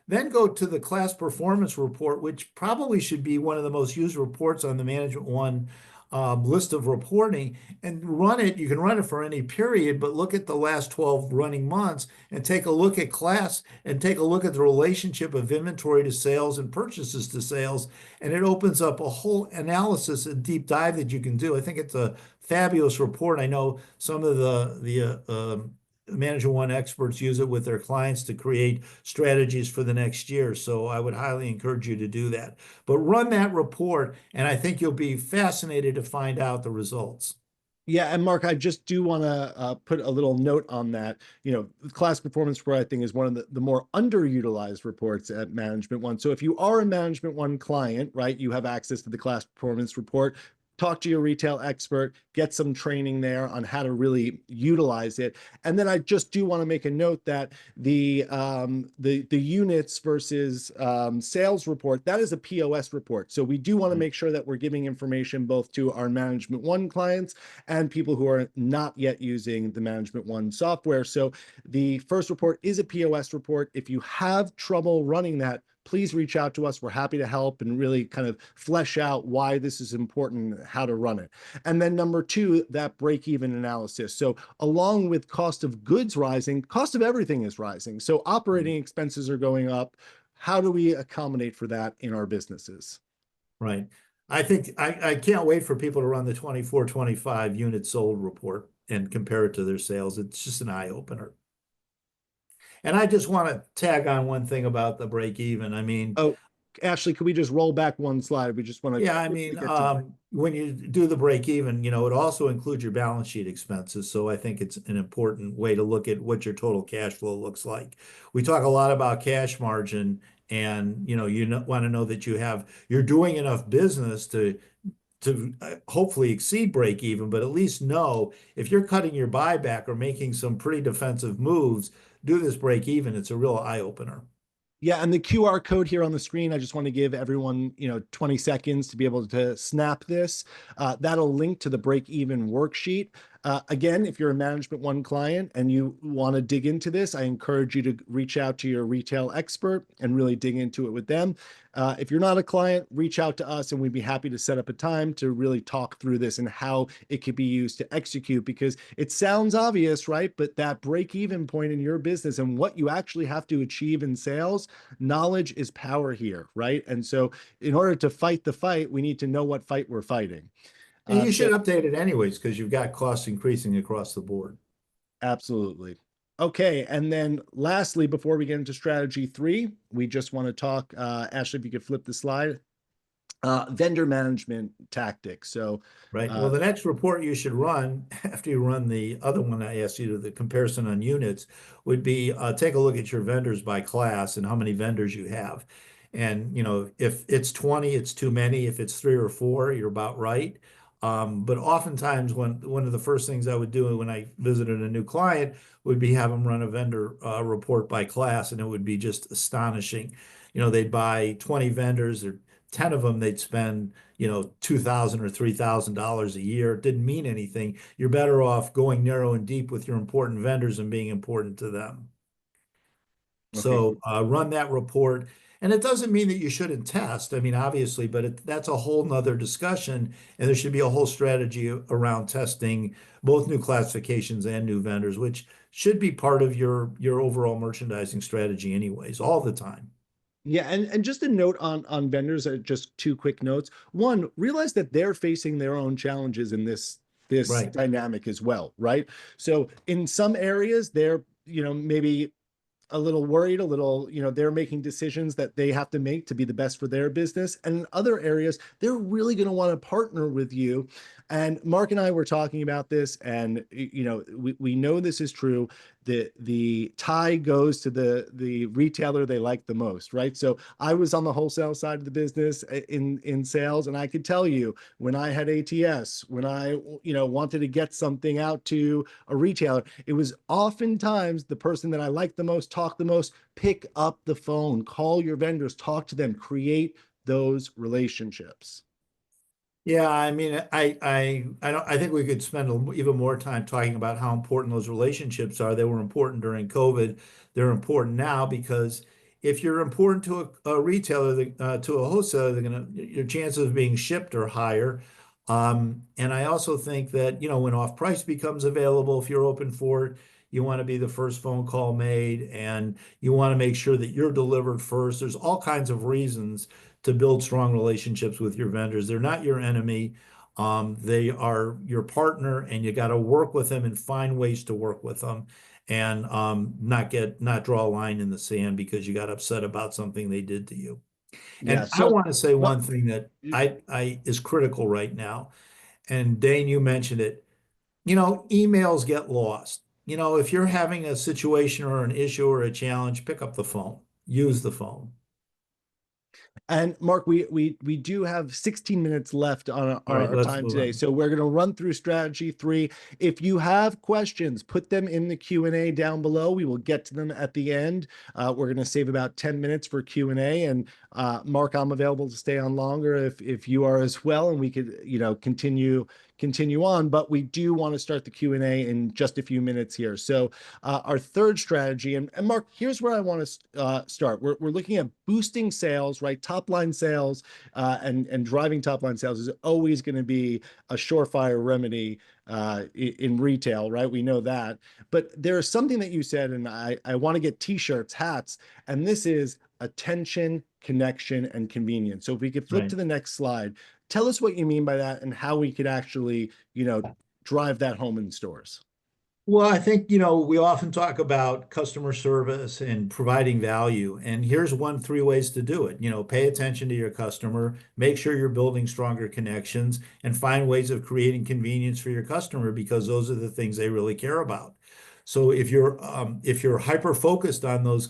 then go to the class performance report, which probably should be one of the most used reports on the Management One list of reporting, and run it. You can run it for any period, but look at the last 12 running months and take a look at class and take a look at the relationship of inventory to sales and purchases to sales. And it opens up a whole analysis and deep dive that you can do. I think it's a fabulous report. I know some of the Management One experts use it with their clients to create strategies for the next year. So I would highly encourage you to do that. But run that report, and I think you'll be fascinated to find out the results. Yeah, and Mark, I just do want to put a little note on that. The class performance report, I think, is one of the more underutilized reports at Management One. So if you are a Management One client, right, you have access to the class performance report. Talk to your retail expert, get some training there on how to really utilize it. And then I just do want to make a note that the units versus sales report, that is a POS report. So we do want to make sure that we're giving information both to our Management One clients and people who are not yet using the Management One software. So the first report is a POS report. If you have trouble running that, please reach out to us. We're happy to help and really kind of flesh out why this is important, how to run it. And then number two, that break-even analysis. So along with cost of goods rising, cost of everything is rising. So operating expenses are going up. How do we accommodate for that in our businesses? Right. I think I can't wait for people to run the 24, 25 units sold report and compare it to their sales. It's just an eye opener. And I just want to tag on one thing about the break even. I mean, Oh, Ashley, could we just roll back one slide? We just want to yeah, I quickly mean, get to that. when you do the break even, it also includes your balance sheet expenses. So I think it's an important way to look at what your total cash flow looks like. We talk a lot about cash margin, and want to know that you're doing enough business to hopefully exceed break even, but at least know if you're cutting your buyback or making some pretty defensive moves, do this break even. It's a real eye opener. Yeah, and the QR code here on the screen, I just want to give everyone, 20 seconds to be able to snap this. That'll link to the break even worksheet. Again, if you're a Management One client and you want to dig into this, I encourage you to reach out to your retail expert and really dig into it with them. If you're not a client, reach out to us and we'd be happy to set up a time to really talk through this and how it could be used to execute, because it sounds obvious, right? But that break even point in your business and what you actually have to achieve in sales, knowledge is power here, right? And so in order to fight the fight, we need to know what fight we're fighting. And you So should update it anyways, because you've got costs increasing across the board. absolutely. Okay, and then lastly, before we get into strategy three, we just want to talk, Ashley, if you could flip the slide, vendor management tactics. So, Right. Well, uh, the next report you should run after you run the other one I asked you to, the comparison on units, would be take a look at your vendors by class and how many vendors you have. And, if it's 20, it's too many. If it's three or four, you're about right. But oftentimes, one of the first things I would do when I visited a new client would be have them run a vendor report by class, and it would be just astonishing. They'd buy 20 vendors, or 10 of them, they'd spend $2,000 or $3,000 a year. It didn't mean anything. You're better off going narrow and deep with your important vendors and being important to them. okay. So run that report. And it doesn't mean that you shouldn't test. I mean, obviously, but that's a whole nother discussion. And there should be a whole strategy around testing both new classifications and new vendors, which should be part of your overall merchandising strategy anyways, all the time. Yeah, and just a note on vendors, just two quick notes. One, realize that they're facing their own challenges in this Right. dynamic as well, right? So in some areas, they're, maybe a little worried, a little, they're making decisions that they have to make to be the best for their business. And in other areas, they're really going to want to partner with you. And Mark and I were talking about this, and we know this is true. The tie goes to the retailer they like the most, right? So I was on the wholesale side of the business in sales, and I could tell you when I had ATS, when I wanted to get something out to a retailer, it was oftentimes the person that I liked the most, talk the most, pick up the phone, call your vendors, talk to them, create those relationships. Yeah, I mean, I think we could spend even more time talking about how important those relationships are. They were important during COVID. They're important now because if you're important to a retailer, to a wholesaler, your chances of being shipped are higher. And I also think that, when off price becomes available, if you're open for it, you want to be the first phone call made, and you want to make sure that you're delivered first. There's all kinds of reasons to build strong relationships with your vendors. They're not your enemy. They are your partner, and you got to work with them and find ways to work with them, and not draw a line in the sand because you got upset about something they did to you. Yeah. And I So, want to say well, one thing that I is critical right now. And Dane, you mentioned it. Emails get lost. If you're having a situation or an issue or a challenge, pick up the phone. Use the phone. and Mark, we do have 16 minutes left on All right, our let's time move today, on. so we're going to run through strategy three. If you have questions, put them in the Q&A down below. We will get to them at the end. We're going to save about 10 minutes for Q&A, and Mark, I'm available to stay on longer if you are as well, and we could continue on. But we do want to start the Q&A in just a few minutes here. So our third strategy, and Mark, here's where I want to start. We're looking at boosting sales, right? Top line sales, and driving top line sales is always going to be a surefire remedy in retail, right? We know that. But there's something that you said, and I want to get t-shirts, hats, and this is attention, connection, and convenience. So if we could flip Right. to the next slide, tell us what you mean by that and how we could actually, drive that home in stores. Well, I think, we often talk about customer service and providing value. And here's three ways to do it. Pay attention to your customer, make sure you're building stronger connections, and find ways of creating convenience for your customer because those are the things they really care about. So if you're hyper focused on those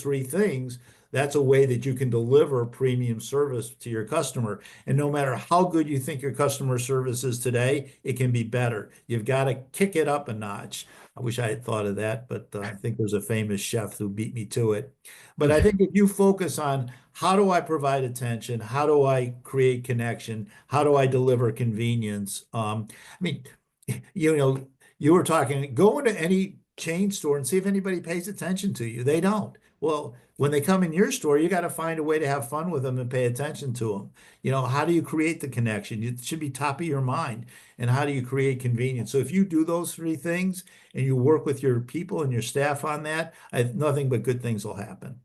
three things, That's a way that you can deliver premium service to your customer. And no matter how good you think your customer service is today, it can be better. You've got to kick it up a notch. I wish I had thought of that, but I think there's a famous chef who beat me to it. But I think if you focus on how do I provide attention, how do I create connection, how do I deliver convenience? I mean, you know, you were talking, go into any chain store and see if anybody pays attention to you. They don't. Well, when they come in your store, you got to find a way to have fun with them and pay attention to them. How do you create the connection? It should be top of your mind. And how do you create convenience? So if you do those three things and you work with your people and your staff on that, nothing but good things will happen.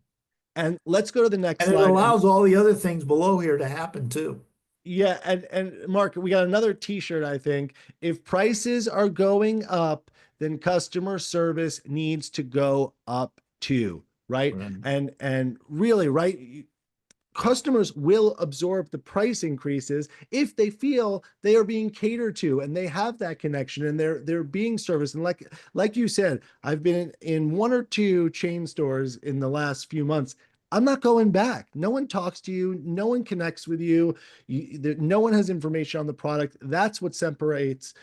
And let's go to the next And it slide. And allows all the other things below here to happen too. yeah, and Mark, we got another t-shirt, I think. If prices are going up, then customer service needs to go up too, right? Right. And really, right? Customers will absorb the price increases if they feel they are being catered to and they have that connection and they're being serviced. And like you said, I've been in one or two chain stores in the last few months. I'm not going back. No one talks to you. No one connects with you. No one has information on the product. That's what separates,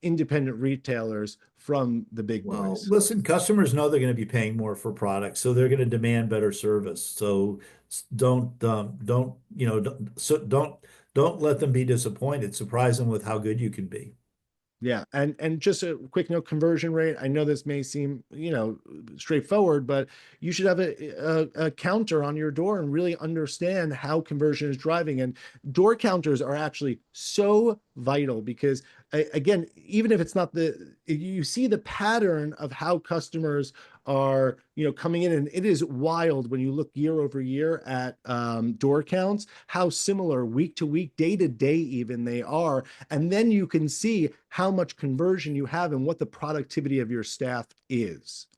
independent retailers from the big Well, boys. listen, customers know they're going to be paying more for products, so they're going to demand better service. So don't let them be disappointed. Surprise them with how good you can be. Yeah, and just a quick note, conversion rate. I know this may seem, straightforward, but you should have a counter on your door and really understand how conversion is driving. And door counters are actually so vital because, again, even if it's not you see the pattern of how customers are, coming in, and it is wild when you look year over year at door counts, how similar week to week, day to day, even they are. And then you can see how much conversion you have and what the productivity of your staff is.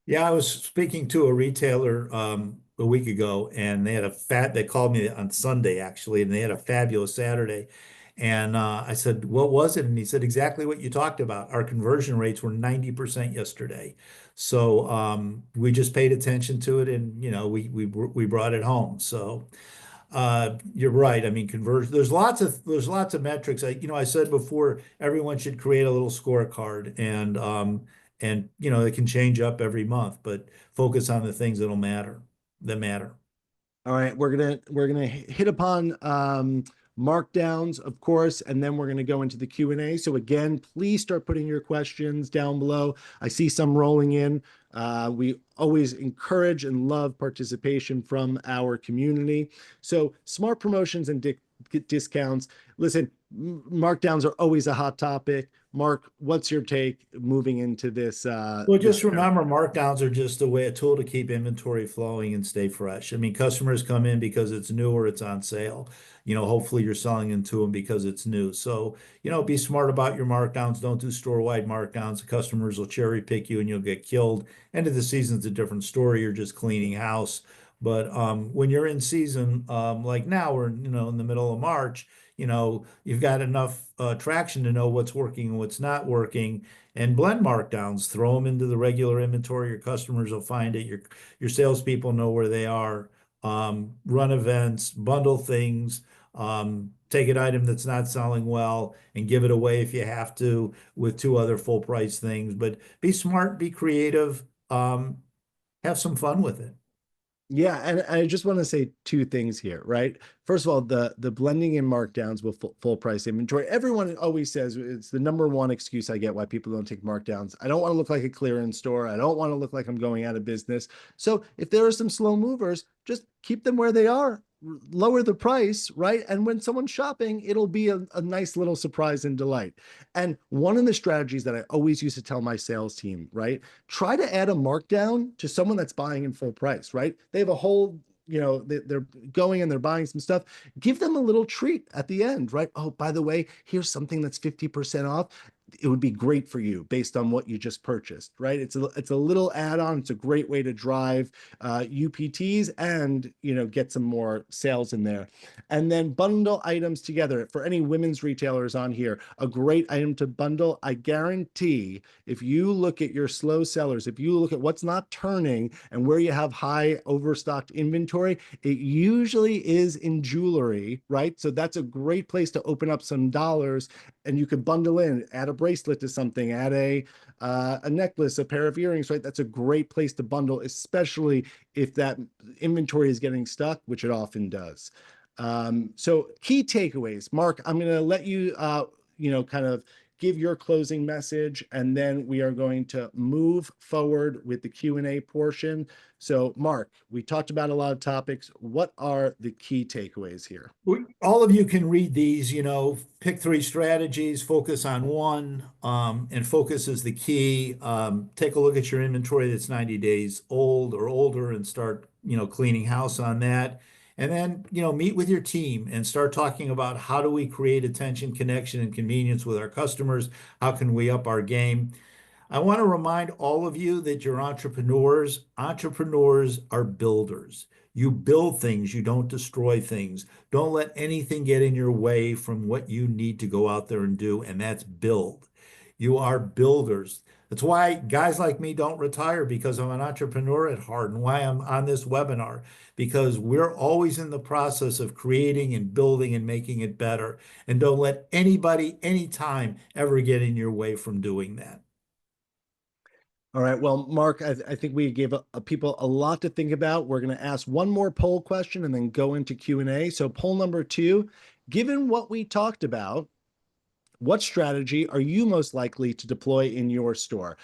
Yeah, I was speaking to a retailer a week ago, and they called me on Sunday actually, and they had a fabulous Saturday. And I said, "What was it?" And he said, "Exactly what you talked about. Our conversion rates were 90% yesterday. So we just paid attention to it, and we brought it home." So you're right. I mean, conversion. There's lots of metrics. I said before, everyone should create a little scorecard, and it can change up every month, but focus on the things that matter. All right, we're gonna hit upon markdowns, of course, and then we're gonna go into the Q&A. So again, please start putting your questions down below. I see some rolling in. We always encourage and love participation from our community. So smart promotions and discounts. Listen, markdowns are always a hot topic. Mark, what's your take moving into this? Well, This just remember, markdowns are just a tool to keep inventory flowing and stay fresh. I mean, customers come in because it's new or it's on sale. Hopefully you're selling into them because it's new. So, be smart about your markdowns. Don't do store-wide markdowns. The customers will cherry pick you and you'll get killed. End of the season's a different story. You're just cleaning house. But when you're in season, like now, we're in the middle of March, you've got enough traction to know what's working and what's not working, and blend markdowns. Throw them into the regular inventory. Your customers will find it. Your salespeople know where they are. Run events, bundle things. Take an item that's not selling well and give it away if you have to with two other full price things. But be smart, be creative, have some fun with it. Yeah, and I just want to say two things here, right? First of all, the blending in markdowns with full price inventory. Everyone always says it's the number one excuse I get why people don't take markdowns. I don't want to look like a clearance store. I don't want to look like I'm going out of business. So if there are some slow movers, just keep them where they are. Lower the price, right? And when someone's shopping, it'll be a nice little surprise and delight. And one of the strategies that I always used to tell my sales team, right? Try to add a markdown to someone that's buying in full price, right? They have a whole, they're going and they're buying some stuff. Give them a little treat at the end, right? Oh, by the way, here's something that's 50% off. it would be great for you based on what you just purchased, right? It's a little add-on. It's a great way to drive UPTs and get some more sales in there. And then bundle items together. For any women's retailers on here, a great item to bundle. I guarantee if you look at your slow sellers, if you look at what's not turning and where you have high overstocked inventory, it usually is in jewelry, right? So that's a great place to open up some dollars, and you could bundle in, add a bracelet to something, add a necklace, a pair of earrings, right? That's a great place to bundle, especially if that inventory is getting stuck, which it often does. So key takeaways, Mark, I'm going to let you, kind of give your closing message, and then we are going to move forward with the Q&A portion. So Mark, we talked about a lot of topics. What are the key takeaways here? All of you can read these, pick three strategies, focus on one, and focus is the key. Take a look at your inventory that's 90 days old or older and start, cleaning house on that. And then, meet with your team and start talking about how do we create attention, connection, and convenience with our customers? How can we up our game? I want to remind all of you that you're entrepreneurs. Entrepreneurs are builders. You build things, you don't destroy things. Don't let anything get in your way from what you need to go out there and do, and that's build. You are builders. That's why guys like me don't retire, because I'm an entrepreneur at heart, and why I'm on this webinar, because we're always in the process of creating and building and making it better. And don't let anybody, anytime, ever get in your way from doing that. All right. Well, Mark, I think we gave people a lot to think about. We're going to ask one more poll question and then go into Q&A. So poll number 2, given what we talked about, what strategy are you most likely to deploy in your store?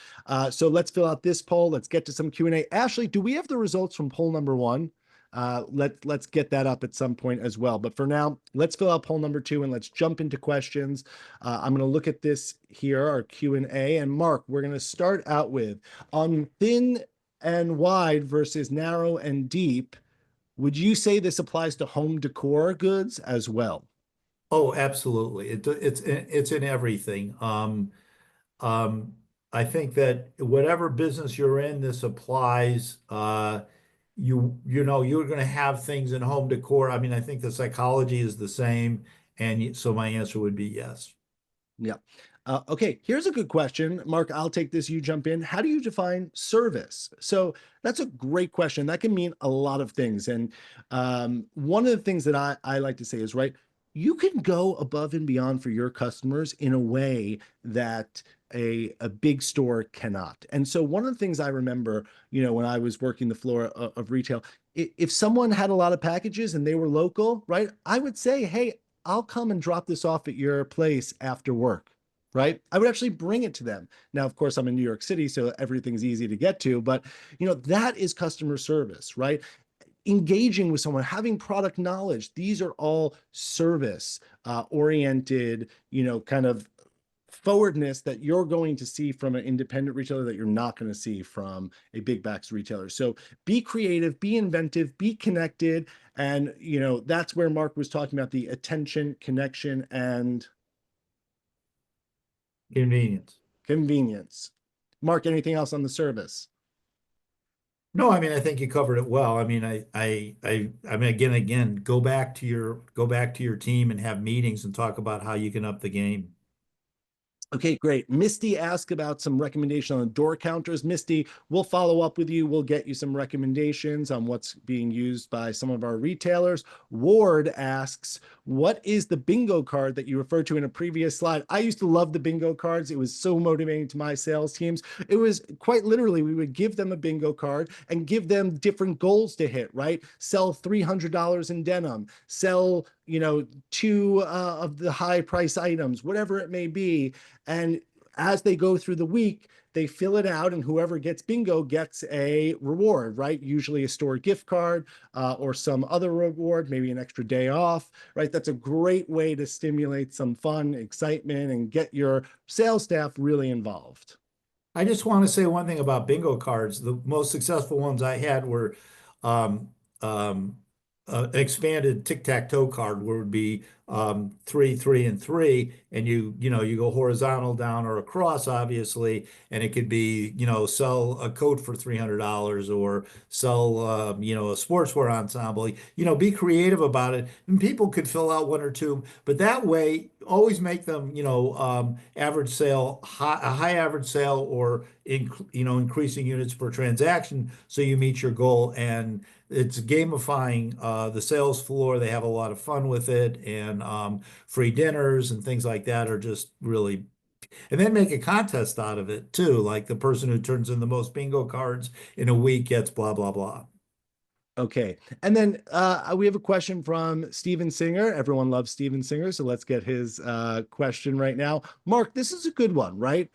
So let's fill out this poll. Let's get to some Q&A. Ashley, do we have the results from poll number 1? Let's get that up at some point as well. But for now, let's fill out poll number 2 and let's jump into questions. I'm going to look at this here, our Q&A. And Mark, we're going to start out with, on thin and wide versus narrow and deep, would you say this applies to home decor goods as well? Oh, absolutely. It's in everything. Um, I think that whatever business you're in, this applies. You're going to have things in home decor. I mean, I think the psychology is the same, and so my answer would be yes. Yeah. Okay, here's a good question. Mark, I'll take this, you jump in. How do you define service? So that's a great question. That can mean a lot of things. And one of the things that I like to say is, right, you can go above and beyond for your customers in a way that a big store cannot. And so one of the things I remember, when I was working the floor of retail, if someone had a lot of packages and they were local, right, I would say, hey, I'll come and drop this off at your place after work, right? I would actually bring it to them. Now, of course, I'm in New York City, so everything's easy to get to, but that is customer service, right? Engaging with someone, having product knowledge, these are all service oriented, kind of forwardness that you're going to see from an independent retailer that you're not going to see from a big box retailer. So be creative, be inventive, be connected. And, that's where Mark was talking about the attention, connection, and Convenience. convenience. Mark, anything else on the service? No, I mean, I think you covered it well. I mean, I mean, again, go back to your team and have meetings and talk about how you can up the game. Okay, great. Misty asked about some recommendation on door counters. Misty, we'll follow up with you. We'll get you some recommendations on what's being used by some of our retailers. Ward asks, what is the bingo card that you referred to in a previous slide? I used to love the bingo cards. It was so motivating to my sales teams. It was quite literally, we would give them a bingo card and give them different goals to hit, right? Sell $300 in denim, sell, 2 of the high price items, whatever it may be. And as they go through the week, they fill it out, and whoever gets bingo gets a reward, right? Usually a store gift card or some other reward, maybe an extra day off, right? That's a great way to stimulate some fun, excitement, and get your sales staff really involved. I just want to say one thing about bingo cards. The most successful ones I had were um, expanded tic-tac-toe card, where it would be three, three, and three, and you go horizontal down or across, obviously, and it could be, sell a coat for $300 or sell, a sportswear ensemble. Be creative about it, and people could fill out one or two, but that way, always make them, average sale, a high average sale, or increasing units per transaction, so you meet your goal. And it's gamifying the sales floor. They have a lot of fun with it, and free dinners and things like that are just really. And then make a contest out of it too, like the person who turns in the most bingo cards in a week gets blah blah blah. Okay. And then we have a question from Steven Singer. Everyone loves Steven Singer, so let's get his question right now. Mark, this is a good one, right?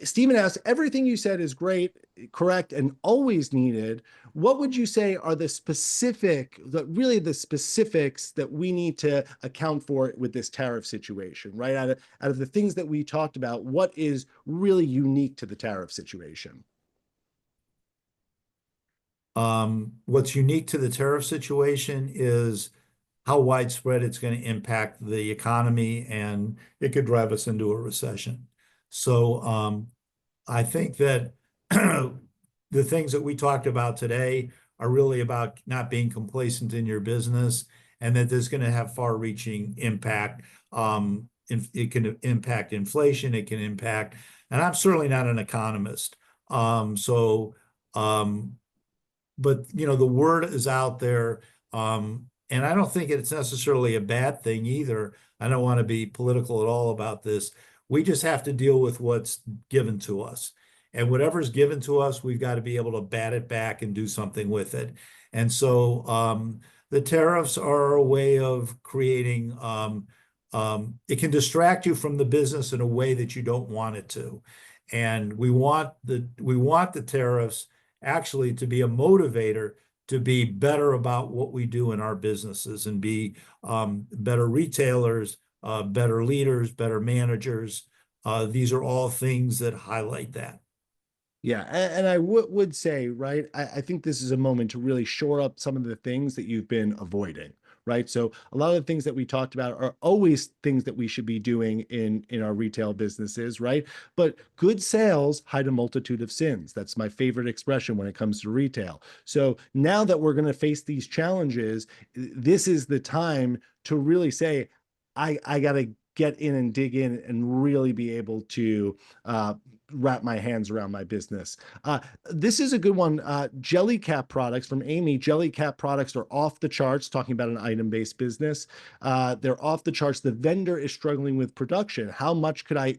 Stephen asks, everything you said is great, correct, and always needed. What would you say are really the specifics that we need to account for with this tariff situation, right? Out of the things that we talked about, what is really unique to the tariff situation? What's unique to the tariff situation is how widespread it's going to impact the economy, and it could drive us into a recession. So I think that the things that we talked about today are really about not being complacent in your business, and that there's going to have far-reaching impact. It can impact inflation, it can impact, and I'm certainly not an economist. So but the word is out there, and I don't think it's necessarily a bad thing either. I don't want to be political at all about this. We just have to deal with what's given to us, and whatever's given to us, we've got to be able to bat it back and do something with it. And so the tariffs are a way of creating. It can distract you from the business in a way that you don't want it to, and we want the tariffs actually to be a motivator to be better about what we do in our businesses, and be better retailers, better leaders, better managers. These are all things that highlight that. Yeah, and I would say, right, I think this is a moment to really shore up some of the things that you've been avoiding, right? So a lot of the things that we talked about are always things that we should be doing in our retail businesses, right? But good sales hide a multitude of sins. That's my favorite expression when it comes to retail. So now that we're going to face these challenges, this is the time to really say, I got to get in and dig in and really be able to wrap my hands around my business. This is a good one. Jellycat products from Amy. Jellycat products are off the charts, talking about an item-based business. They're off the charts. The vendor is struggling with production. How much could I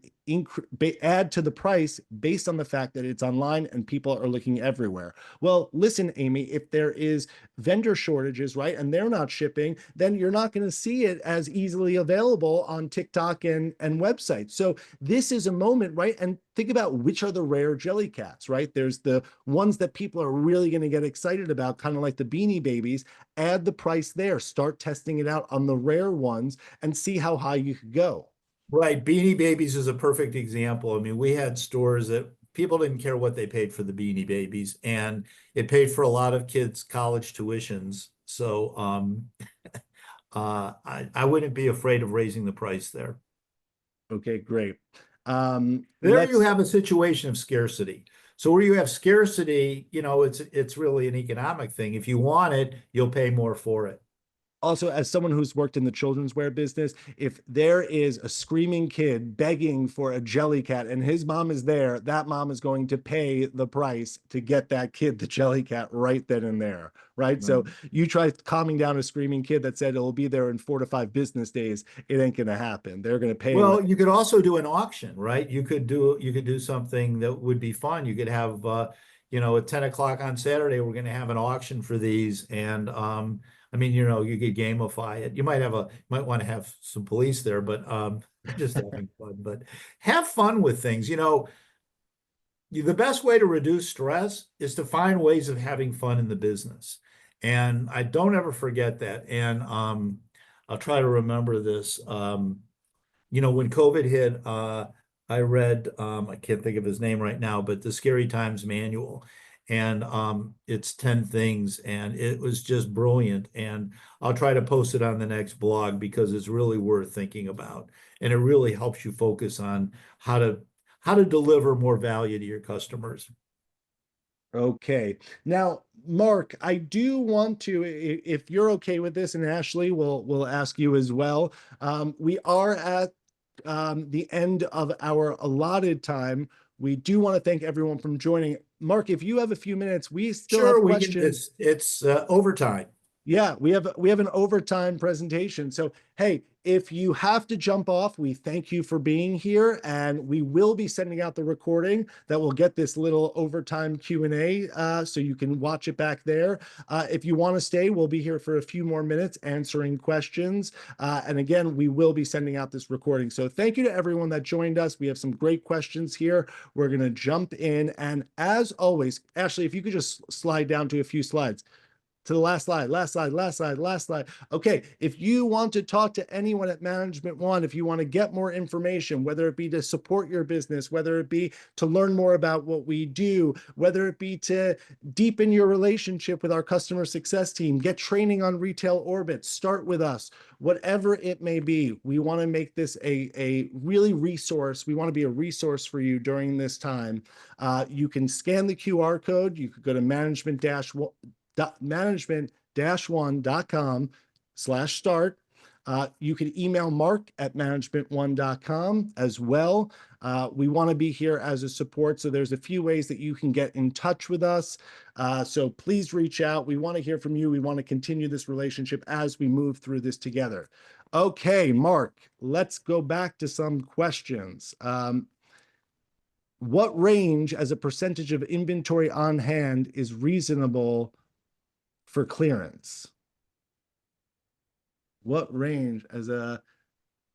add to the price based on the fact that it's online and people are looking everywhere? Well, listen, Amy, if there is vendor shortages, right, and they're not shipping, then you're not going to see it as easily available on TikTok and websites. So this is a moment, right? And think about which are the rare jelly cats, right? There's the ones that people are really going to get excited about, kind of like the Beanie Babies. Add the price there, start testing it out on the rare ones and see how high you could go. Right. Beanie Babies is a perfect example. I mean, we had stores that people didn't care what they paid for the Beanie Babies, and it paid for a lot of kids' college tuitions. So I wouldn't be afraid of raising the price there. Okay, great. There you Let's have a situation of scarcity. So where you have scarcity, it's really an economic thing. If you want it, you'll pay more for it. Also, as someone who's worked in the children's wear business, if there is a screaming kid begging for a jelly cat and his mom is there, that mom is going to pay the price to get that kid the jelly cat right then and there, right? Right. So you try calming down a screaming kid that said it'll be there in 4 to 5 business days, it ain't going to happen. They're going to pay. Well, you could also do an auction, right? You could do something that would be fun. You could have at 10 o'clock on Saturday, we're going to have an auction for these. And I mean, you could gamify it. You might want to have some police there, but just having fun. But have fun with things. The best way to reduce stress is to find ways of having fun in the business. And I don't ever forget that. And I'll try to remember this. When COVID hit, I read, I can't think of his name right now, but the Scary Times Manual. and it's 10 things, and it was just brilliant. And I'll try to post it on the next blog because it's really worth thinking about, and it really helps you focus on how to deliver more value to your customers. Okay. Now, Mark, I do want to, if you're okay with this, and Ashley will ask you as well. We are at the end of our allotted time. We do want to thank everyone from joining. Mark, if you have a few minutes, we still have Sure, we can. questions. It's overtime. Yeah, we have an overtime presentation. So, hey, if you have to jump off, we thank you for being here, and we will be sending out the recording that will get this little overtime Q&A, so you can watch it back there. If you want to stay, we'll be here for a few more minutes answering questions. And again, we will be sending out this recording. So thank you to everyone that joined us. We have some great questions here. We're going to jump in, and as always, Ashley, if you could just slide down to a few slides. To the last slide, last slide, last slide, last slide. Okay, if you want to talk to anyone at Management One, if you want to get more information, whether it be to support your business, whether it be to learn more about what we do, whether it be to deepen your relationship with our customer success team, get training on retail orbits, start with us, whatever it may be, we want to make this a really resource. We want to be a resource for you during this time. You can scan the QR code. You could go to management-one.com/start. You can email Mark at managementone.com as well. We want to be here as a support, so there's a few ways that you can get in touch with us. So please reach out. We want to hear from you. We want to continue this relationship as we move through this together. Okay, Mark, let's go back to some questions. What range as a percentage of inventory on hand is reasonable for clearance? What range as a,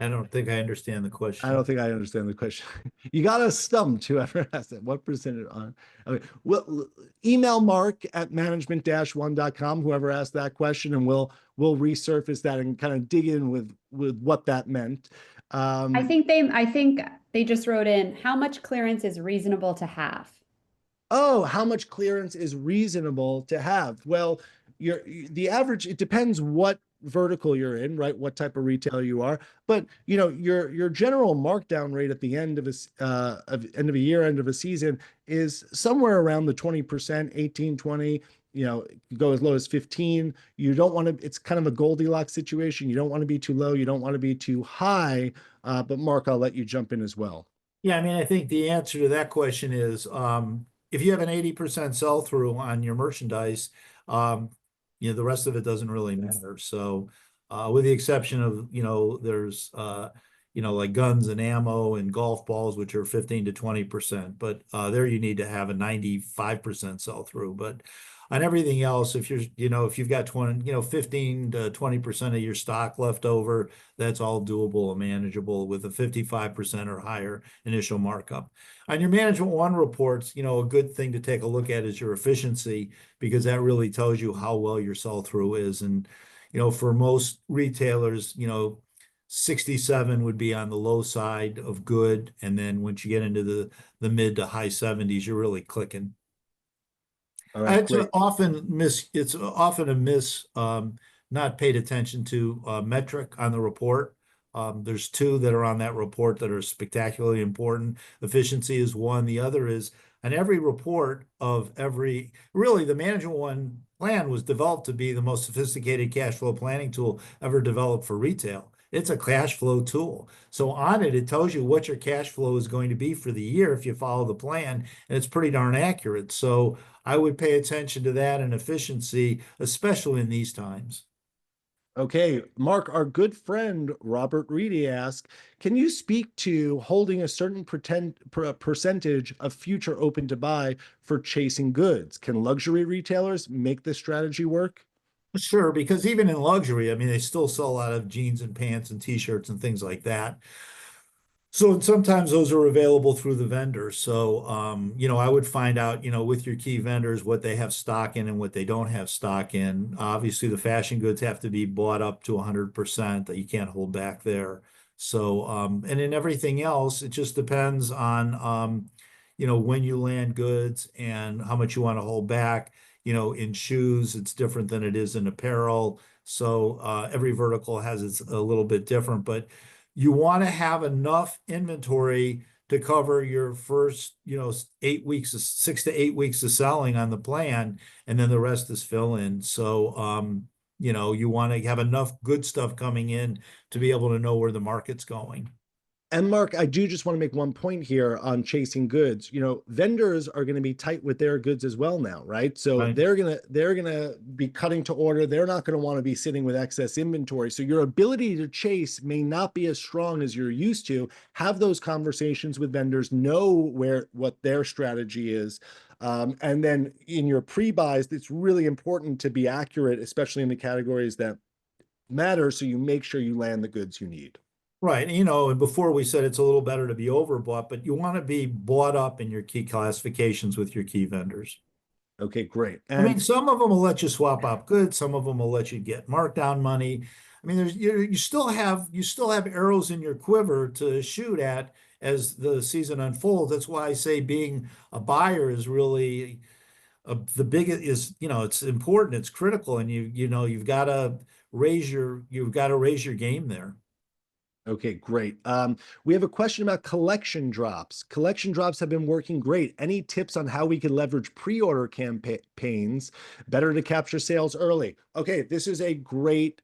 I don't think I understand the I question. don't think I understand the question. You got us stumped, whoever asked it. What percentage on? Okay. Well, email Mark at management-one.com, whoever asked that question, and we'll resurface that and kind of dig in with what that meant. I think they just wrote in how much clearance is reasonable to have. Oh, how much clearance is reasonable to have? Well, the average, it depends what vertical you're in, right? What type of retailer you are. But your general markdown rate at the end of end of a year, end of a season is somewhere around the 20%, 18, 20, go as low as 15. You don't want to, it's kind of a Goldilocks situation. You don't want to be too low, you don't want to be too high. But Mark, I'll let you jump in as well. Yeah, I mean, I think the answer to that question is if you have an 80% sell-through on your merchandise, the rest of it doesn't really matter. So with the exception of, there's like guns and ammo and golf balls, which are 15 to 20%, but there you need to have a 95% sell-through. But on everything else, if you've got 15 to 20% of your stock left over, that's all doable and manageable with a 55% or higher initial markup. On your Management One reports, a good thing to take a look at is your efficiency, because that really tells you how well your sell-through is. And, for most retailers, 67 would be on the low side of good. And then once you get into the mid to high 70s, you're really clicking. All right, It's great. often a miss, not paid attention to metric on the report. There's two that are on that report that are spectacularly important. Efficiency is one. The other is on every report really the Management One plan was developed to be the most sophisticated cash flow planning tool ever developed for retail. It's a cash flow tool. So on it, it tells you what your cash flow is going to be for the year if you follow the plan, and it's pretty darn accurate. So I would pay attention to that and efficiency, especially in these times. Okay, Mark, our good friend Robert Reedy asked, can you speak to holding a certain percentage of future open to buy for chasing goods? Can luxury retailers make this strategy work? Sure, because even in luxury, I mean, they still sell a lot of jeans and pants and t-shirts and things like that. So sometimes those are available through the vendors. So, I would find out, with your key vendors, what they have stock in and what they don't have stock in. Obviously, the fashion goods have to be bought up to 100%, that you can't hold back there. So, and in everything else, it just depends on, when you land goods and how much you want to hold back. In shoes, it's different than it is in apparel. So every vertical has its a little bit different, but you want to have enough inventory to cover your first, 8 weeks, 6 to 8 weeks of selling on the plan, and then the rest is fill in. So, you want to have enough good stuff coming in to be able to know where the market's going. And Mark, I do just want to make one point here on chasing goods. Vendors are going to be tight with their goods as well now, right? So Right. they're gonna be cutting to order. They're not going to want to be sitting with excess inventory. So your ability to chase may not be as strong as you're used to. Have those conversations with vendors, know what their strategy is. And then in your pre-buys, it's really important to be accurate, especially in the categories that matter. So you make sure you land the goods you need. Right. And before we said it's a little better to be overbought, but you want to be bought up in your key classifications with your key vendors. Okay, great. I mean, And some of them will let you swap out goods, some of them will let you get markdown money. I mean, you still have arrows in your quiver to shoot at as the season unfolds. That's why I say being a buyer is really the biggest is, it's important, it's critical, and you've got to raise your game there. okay, great. We have a question about collection drops. Collection drops have been working great. Any tips on how we can leverage pre-order campaigns better to capture sales early? Okay, this is a great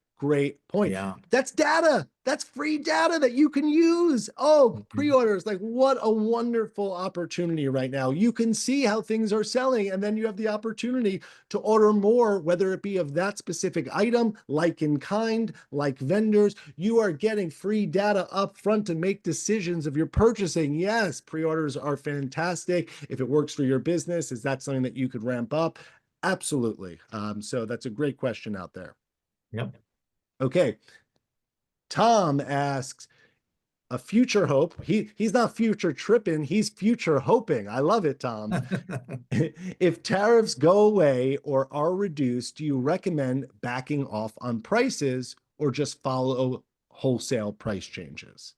point. Yeah. That's data. That's free data that you can use. Oh, Mhm. pre-orders, like what a wonderful opportunity right now. You can see how things are selling, and then you have the opportunity to order more, whether it be of that specific item, like in kind, like vendors. You are getting free data up front to make decisions of your purchasing. Yes, pre-orders are fantastic. If it works for your business, is that something that you could ramp up? Absolutely. So that's a great question out there. Yep. Okay. Tom asks, a future hope. He's not future tripping, he's future hoping. I love it, Tom. If tariffs go away or are reduced, do you recommend backing off on prices or just follow wholesale price changes?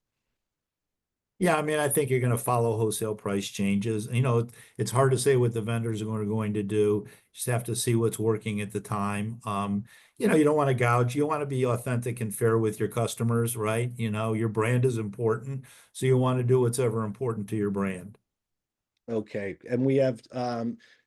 Yeah, I mean, I think you're going to follow wholesale price changes. It's hard to say what the vendors are going to do. You just have to see what's working at the time. You don't want to gouge. You want to be authentic and fair with your customers, right? Your brand is important, so you want to do what's ever important to your brand. Okay, and we have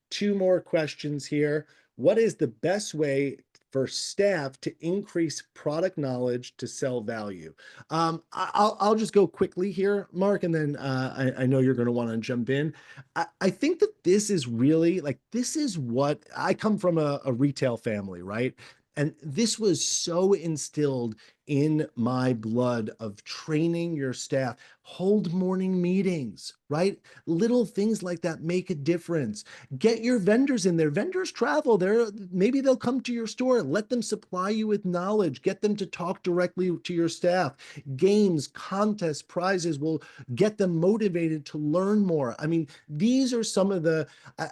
two more questions here. What is the best way for staff to increase product knowledge to sell value? I'll just go quickly here, Mark, and then I know you're going to want to jump in. I think that this is really like this is what I come from a retail family, right? And this was so instilled in my blood of training your staff, hold morning meetings, right? Little things like that make a difference. Get your vendors in there. Vendors travel there. Maybe they'll come to your store. Let them supply you with knowledge. Get them to talk directly to your staff. Games, contests, prizes will get them motivated to learn more. I mean, these are some of the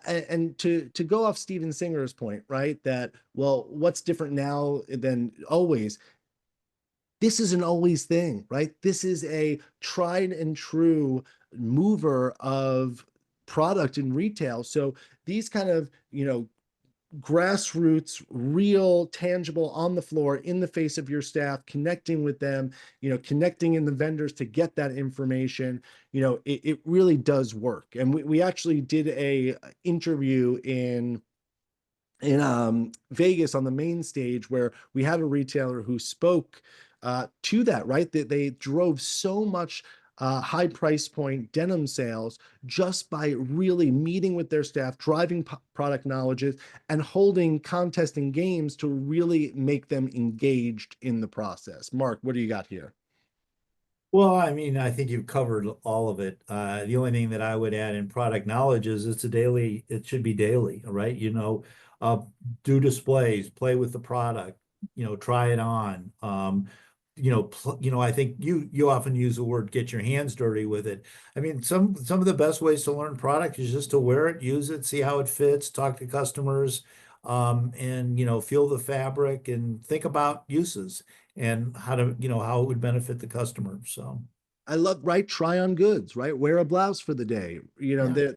and to go off Steven Singer's point, right? That, well, what's different now than always? This is an always thing, right? This is a tried and true mover of product in retail. So these kind of, grassroots, real, tangible, on the floor, in the face of your staff, connecting with them, connecting in the vendors to get that information, it really does work. And we actually did a interview in Vegas on the main stage where we had a retailer who spoke to that, right? That they drove so much high price point denim sales just by really meeting with their staff, driving product knowledge, and holding contests and games to really make them engaged in the process. Mark, what do you got here? Well, I mean, I think you've covered all of it. The only thing that I would add in product knowledge is it should be daily, right? Uh, do displays, play with the product, try it on. I think you often use the word get your hands dirty with it. I mean, some of the best ways to learn product is just to wear it, use it, see how it fits, talk to customers, and feel the fabric and think about uses and how it would benefit the customer. So I love, right? Try on goods, right? Wear a blouse for the day. Yeah.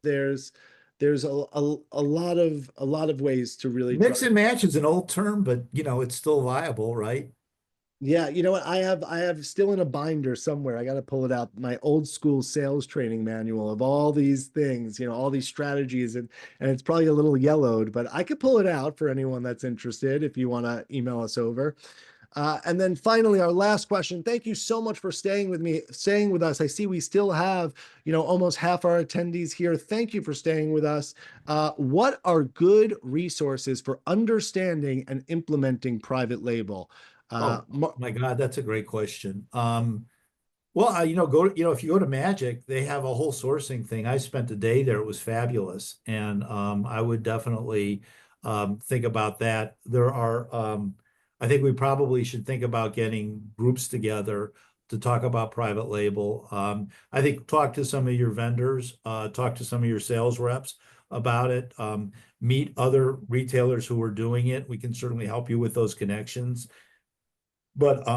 There's a lot of ways to really try. Mix and match is an old term, but it's still viable, right? Yeah, you know what? I have still in a binder somewhere. I got to pull it out. My old school sales training manual of all these things, all these strategies, and it's probably a little yellowed, but I could pull it out for anyone that's interested if you want to email us over. And then finally, our last question. Thank you so much for staying with us. I see we still have, almost half our attendees here. Thank you for staying with us. What are good resources for understanding and implementing private label? Oh my God, that's a great question. Well, if you go to Magic, they have a whole sourcing thing. I spent a day there. It was fabulous. And I would definitely think about that. I think we probably should think about getting groups together to talk about private label. I think talk to some of your vendors, talk to some of your sales reps about it, meet other retailers who are doing it. We can certainly help you with those connections. But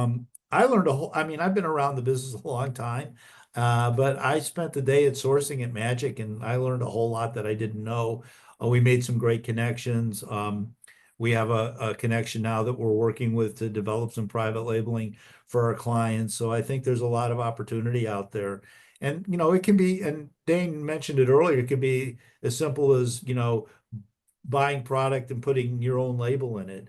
I learned I've been around the business a long time, but I spent the day at sourcing at Magic and I learned a whole lot that I didn't know. We made some great connections. We have a connection now that we're working with to develop some private labeling for our clients. So I think there's a lot of opportunity out there. And, it can be, and Dane mentioned it earlier, it can be as simple as, buying product and putting your own label in it,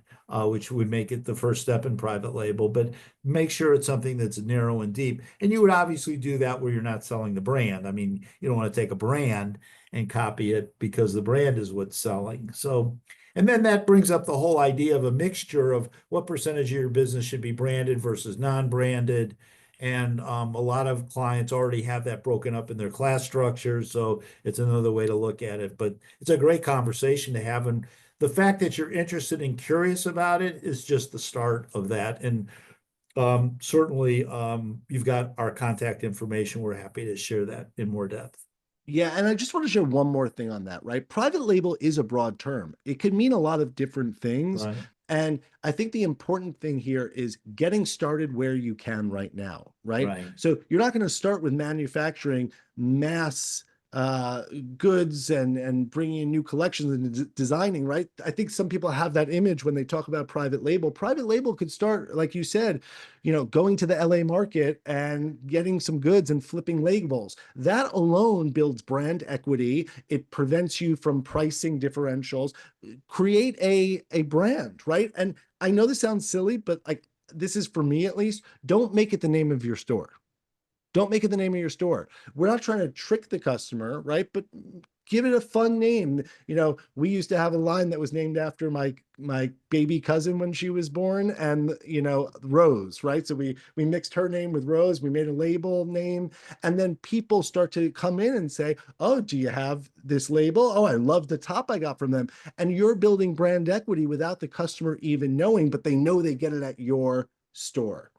which would make it the first step in private label, but make sure it's something that's narrow and deep. And you would obviously do that where you're not selling the brand. I mean, you don't want to take a brand and copy it because the brand is what's selling. So, and then that brings up the whole idea of a mixture of what percentage of your business should be branded versus non-branded. And a lot of clients already have that broken up in their class structures. So it's another way to look at it. But it's a great conversation to have. And the fact that you're interested and curious about it is just the start of that. And certainly you've got our contact information. We're happy to share that in more depth. Yeah, and I just want to share one more thing on that, right? Private label is a broad term. It could mean a lot of different things. Right. And I think the important thing here is getting started where you can right now, right? Right. So you're not going to start with manufacturing mass uh goods and bringing in new collections and designing, right? I think some people have that image when they talk about private label. Private label could start, like you said, going to the LA market and getting some goods and flipping labels. That alone builds brand equity. It prevents you from pricing differentials. Create a brand, right? And I know this sounds silly, but like, this is for me at least, don't make it the name of your store. Don't make it the name of your store. We're not trying to trick the customer, right? But give it a fun name. We used to have a line that was named after my baby cousin when she was born, and Rose, right? So we mixed her name with Rose. We made a label name, and then people start to come in and say, "Oh, do you have this label? Oh, I love the top I got from them." And you're building brand equity without the customer even knowing, but they know they get it at your store.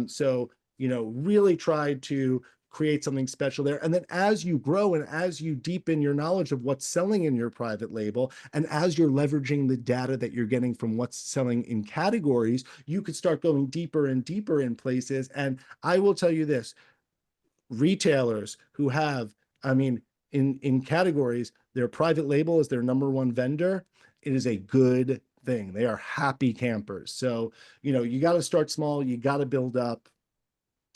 So really try to create something special there. And then as you grow and as you deepen your knowledge of what's selling in your private label, and as you're leveraging the data that you're getting from what's selling in categories, you could start going deeper and deeper in places. And I will tell you this, retailers who have, in categories, their private label is their number one vendor, it is a good thing. They are happy campers. So, you got to start small, you got to build up.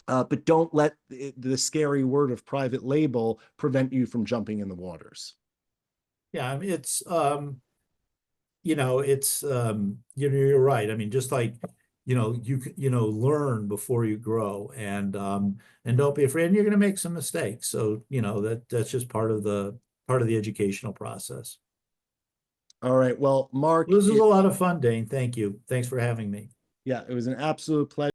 But don't let the scary word of private label prevent you from jumping in the waters. Yeah, I mean, you're right. I mean, just like, learn before you grow, and don't be afraid. And you're going to make some mistakes. So, that's just part of the educational process. All right. Well, Mark, This is a lot of fun, Dane. Thank you. Thanks for having me. yeah, it was an absolute pleasure.